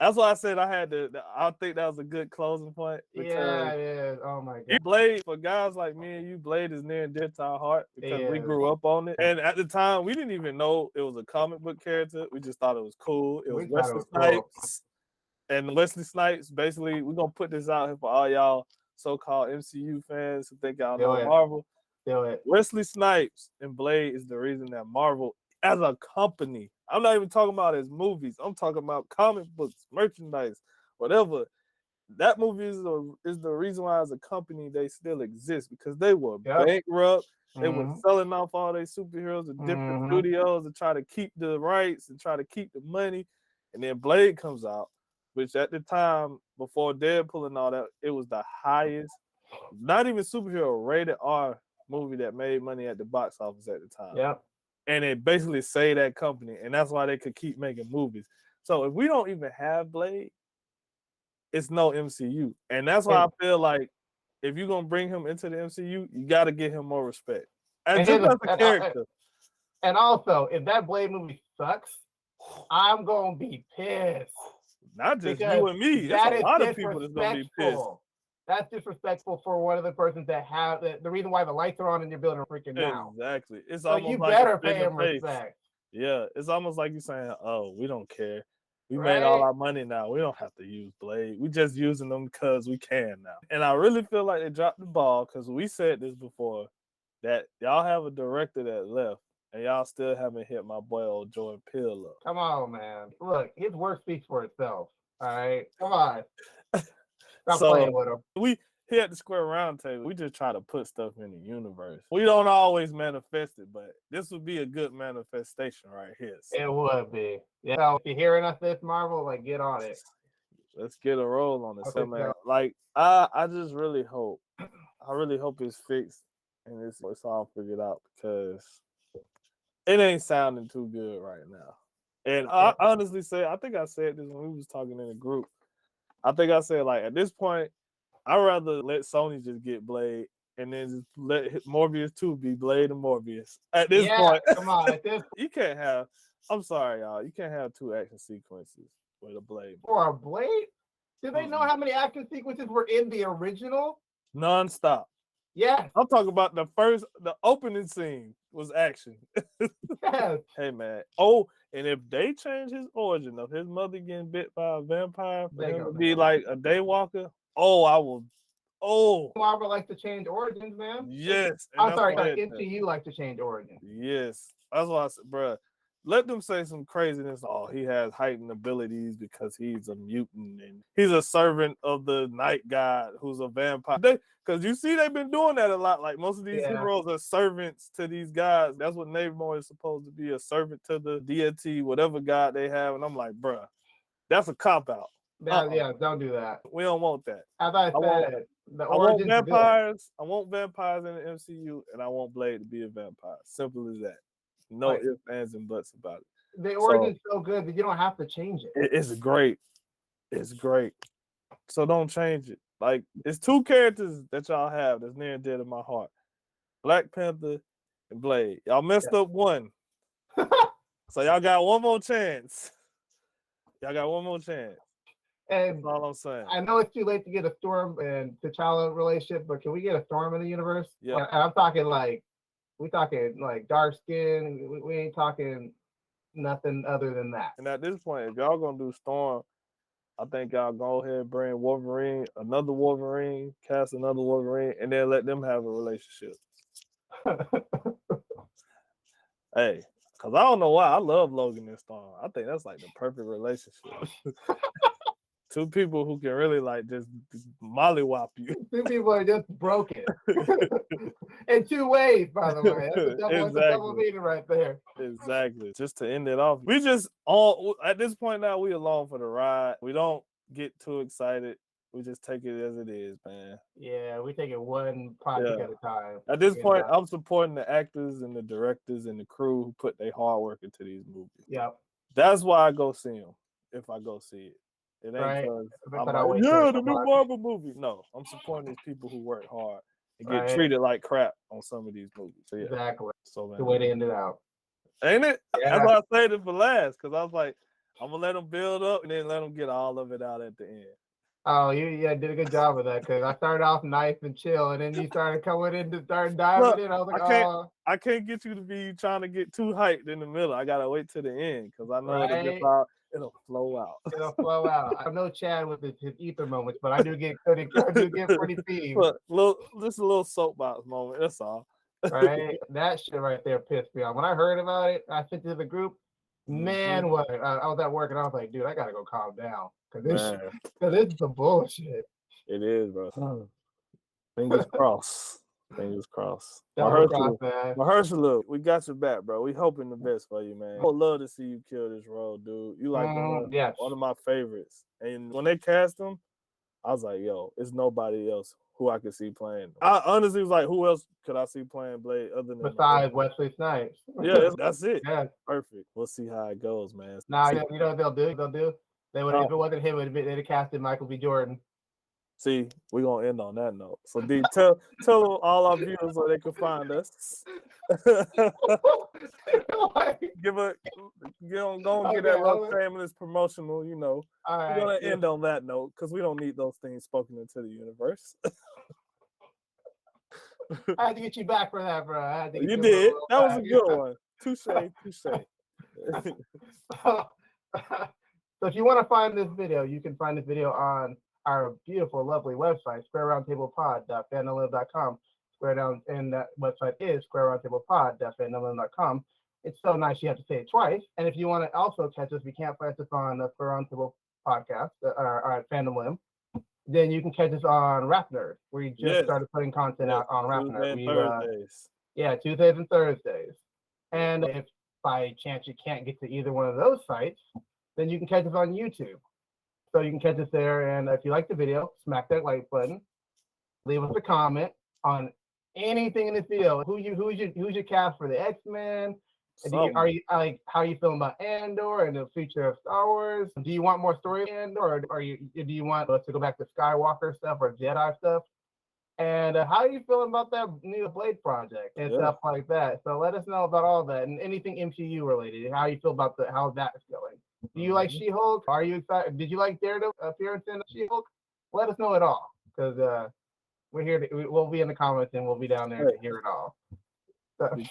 Speaker 2: That's why I said I had to. I think that was a good closing point.
Speaker 1: Yeah, it is. Oh my god.
Speaker 2: Blade, for guys like me and you, Blade is near and dear to our heart because we grew up on it. And at the time, we didn't even know it was a comic book character. We just thought it was cool. It was Wesley Snipes. And Wesley Snipes, basically, we're going to put this out here for all y'all so-called MCU fans who think y'all know Marvel.
Speaker 1: Do it.
Speaker 2: Wesley Snipes and Blade is the reason that Marvel, as a company, I'm not even talking about as movies. I'm talking about comic books, merchandise, whatever. That movie is the reason why, as a company, they still exist because they were bankrupt. They were selling off all their superheroes to different studios to try to keep the rights and try to keep the money. And then Blade comes out, which at the time, before Deadpool and all that, it was the highest, not even superhero, rated R movie that made money at the box office at the time.
Speaker 1: Yep.
Speaker 2: And it basically saved that company, and that's why they could keep making movies. So if we don't even have Blade, it's no MCU. And that's why I feel like if you're going to bring him into the MCU, you got to give him more respect. And just as a character.
Speaker 1: And also, if that Blade movie sucks, I'm going to be pissed.
Speaker 2: Not just you and me. There's a lot of people that's going to be pissed.
Speaker 1: That's disrespectful for one of the persons that have the reason why the lights are on in your building are freaking now.
Speaker 2: Exactly. It's
Speaker 1: so
Speaker 2: almost
Speaker 1: you
Speaker 2: like
Speaker 1: better pay him respect.
Speaker 2: Yeah, it's almost like you saying, "Oh, we don't care. We made all our money now. We don't have to use Blade. We just using them because we can now." And I really feel like they dropped the ball because we said this before that y'all have a director that left and y'all still haven't hit my boy old Jordan Peele up.
Speaker 1: Come on, man. Look, his work speaks for itself. All right, come on. Stop playing with him.
Speaker 2: We here at the Square Roundtable, we just try to put stuff in the universe. We don't always manifest it, but this would be a good manifestation right here. So.
Speaker 1: It would be. Yeah. So if you're hearing us this, Marvel, like get on it.
Speaker 2: Let's get a roll on this. Okay, so, man, like I just really hope, it's fixed and it's all figured out because it ain't sounding too good right now. And I honestly say, I think I said this when we was talking in the group. I think I said, like, at this point, I'd rather let Sony just get Blade and then just let Morbius 2 be Blade and Morbius. At this point,
Speaker 1: come on.
Speaker 2: You can't have, I'm sorry, y'all, you can't have 2 action sequences with a Blade.
Speaker 1: For a Blade? Do they know how many action sequences were in the original?
Speaker 2: Non-stop.
Speaker 1: Yeah.
Speaker 2: I'm talking about the opening scene was action.
Speaker 1: Yes.
Speaker 2: Hey, man. Oh, and if they change his origin of his mother getting bit by a vampire for him to be like a daywalker, I will.
Speaker 1: Marvel likes to change origins, man.
Speaker 2: Yes.
Speaker 1: I'm sorry, MCU like to change origins.
Speaker 2: Yes. That's why I said, bro, let them say some craziness. Oh, he has heightened abilities because he's a mutant and he's a servant of the night god who's a vampire. Because you see, they've been doing that a lot. Like most of these heroes are servants to these gods. That's what Namor is supposed to be, a servant to the deity, whatever god they have. And I'm like, bro, that's a cop-out.
Speaker 1: Yeah, don't do that.
Speaker 2: We don't want that.
Speaker 1: As I said,
Speaker 2: I want vampires. I want vampires in the MCU, and I want Blade to be a vampire. Simple as that. No ifs, ands, and buts about it.
Speaker 1: The origin's so good that you don't have to change it.
Speaker 2: It's great. It's great. So don't change it. Like, it's 2 characters that y'all have that's near and dear to my heart. Black Panther and Blade. Y'all messed up one. So y'all got one more chance. Y'all got one more chance.
Speaker 1: And
Speaker 2: that's all I'm saying.
Speaker 1: I know it's too late to get a Storm and T'Challa relationship, but can we get a Storm in the universe?
Speaker 2: Yeah.
Speaker 1: And I'm talking like, we talking like dark skin. We ain't talking nothing other than that.
Speaker 2: And at this point, if y'all gonna do Storm, I think y'all go ahead and bring Wolverine, another Wolverine, cast another Wolverine, and then let them have a relationship. Hey, because I don't know why. I love Logan and Storm. I think that's like the perfect relationship. 2 people who can really like just mollywop you.
Speaker 1: 2 people are just broken. In 2 ways, by the way. That's a double meaning right there.
Speaker 2: Exactly. Just to end it off, we just all at this point now, we along for the ride. We don't get too excited. We just take it as it is, man.
Speaker 1: Yeah, we take it one project at a time.
Speaker 2: At this point, I'm supporting the actors and the directors and the crew who put their hard work into these movies.
Speaker 1: Yep.
Speaker 2: That's why I go see them, if I go see it. It ain't because I'm like, the new Marvel movie. No, I'm supporting these people who work hard and get treated like crap on some of these movies. So,
Speaker 1: exactly.
Speaker 2: So, man,
Speaker 1: the way to end it out.
Speaker 2: Ain't it? Yeah. That's why I saved it for last, because I was like, I'm gonna let them build up and then let them get all of it out at the end.
Speaker 1: Oh, you did a good job of that because I started off nice and chill, and then you started coming in to start diving
Speaker 2: Look,
Speaker 1: in. I was like,
Speaker 2: I can't get you to be trying to get too hyped in the middle. I gotta wait till the end because I know
Speaker 1: right.
Speaker 2: it'll flow out.
Speaker 1: It'll flow out. I know Chad with his ether moments, but I do get pretty peeved.
Speaker 2: Look, just a little soapbox moment. That's all.
Speaker 1: Right, that shit right there pissed me off. When I heard about it, I sent it to the group. Man, what I was at work and I was like, dude, I gotta go calm down because this is the bullshit.
Speaker 2: It is, bro. Fingers crossed. Fingers crossed. Mahershala, we got your back, bro. We hoping the best for you, man. I would love to see you kill this role, dude. You like one of my favorites. And when they cast him, I was like, yo, it's nobody else who I could see playing. I honestly was like, who else could I see playing Blade other than
Speaker 1: besides Wesley Snipes?
Speaker 2: Yeah, that's it.
Speaker 1: Yeah,
Speaker 2: perfect. We'll see how it goes, man.
Speaker 1: Nah, you know what they'll do? They would if it wasn't him, they'd have casted Michael B. Jordan.
Speaker 2: See, we're gonna end on that note. So D, tell all our viewers where they can find us. Go get that little shameless promotional, you know. We're gonna end on that note because we don't need those things spoken into the universe.
Speaker 1: I had to get you back for that, bro.
Speaker 2: You did. That was a good one. Touche.
Speaker 1: So if you want to find this video, you can find this video on our beautiful, lovely website, squareroundtablepod.fandomlim.com. And that website is squareroundtablepod.fandomlim.com. It's so nice you have to say it twice. And if you want to also catch us, we can't find us on the Square Roundtable podcast or at Fandom Limb. Then you can catch us on Rap Nerd, where we just started putting content out on Rap Nerd. Tuesdays and Thursdays. And if by chance you can't get to either one of those sites, then you can catch us on YouTube. So you can catch us there, and if you like the video, smack that like button. Leave us a comment on anything in this video. Who's your cast for the X-Men? Are you like how are you feeling about Andor and the future of Star Wars? Do you want more story in Andor, or do you want us to go back to Skywalker stuff or Jedi stuff? And how are you feeling about that new Blade project and stuff like that? So let us know about all that and anything MCU related. How you feel about how that's going? Do you like She-Hulk? Are you excited? Did you like Daredevil appearance in She-Hulk? Let us know it all because we're here. We'll be in the comments and we'll be down there to hear it all. And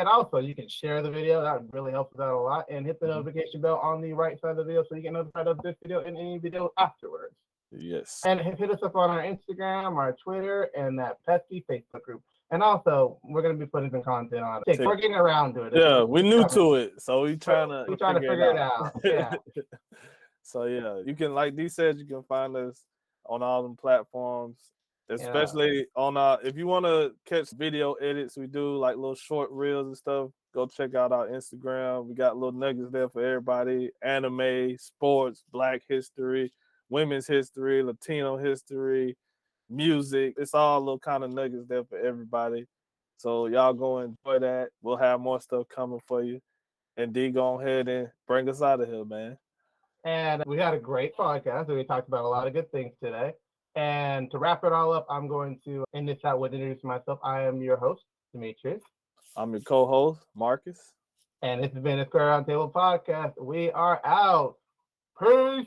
Speaker 1: also, you can share the video. That really helps us out a lot. And hit the notification bell on the right side of the video so you get notified of this video and any video afterwards.
Speaker 2: Yes.
Speaker 1: And hit us up on our Instagram, our Twitter, and that pesky Facebook group. And also, we're going to be putting some content on it. We're getting around to it.
Speaker 2: Yeah, we're new to it. So we're trying to
Speaker 1: figure it out. Yeah.
Speaker 2: So, yeah, you can, like D said, you can find us on all them platforms. Especially on if you want to catch video edits, we do like little short reels and stuff. Go check out our Instagram. We got little nuggets there for everybody. Anime, sports, Black history, women's history, Latino history, music. It's all little kind of nuggets there for everybody. So y'all go enjoy that. We'll have more stuff coming for you. And D, go ahead and bring us out of here, man.
Speaker 1: And we had a great podcast. We talked about a lot of good things today. And to wrap it all up, I'm going to end this out with introducing myself. I am your host, Dmitri.
Speaker 2: I'm your co-host, Marcus.
Speaker 1: And this has been the Square Roundtable Podcast. We are out. Peace.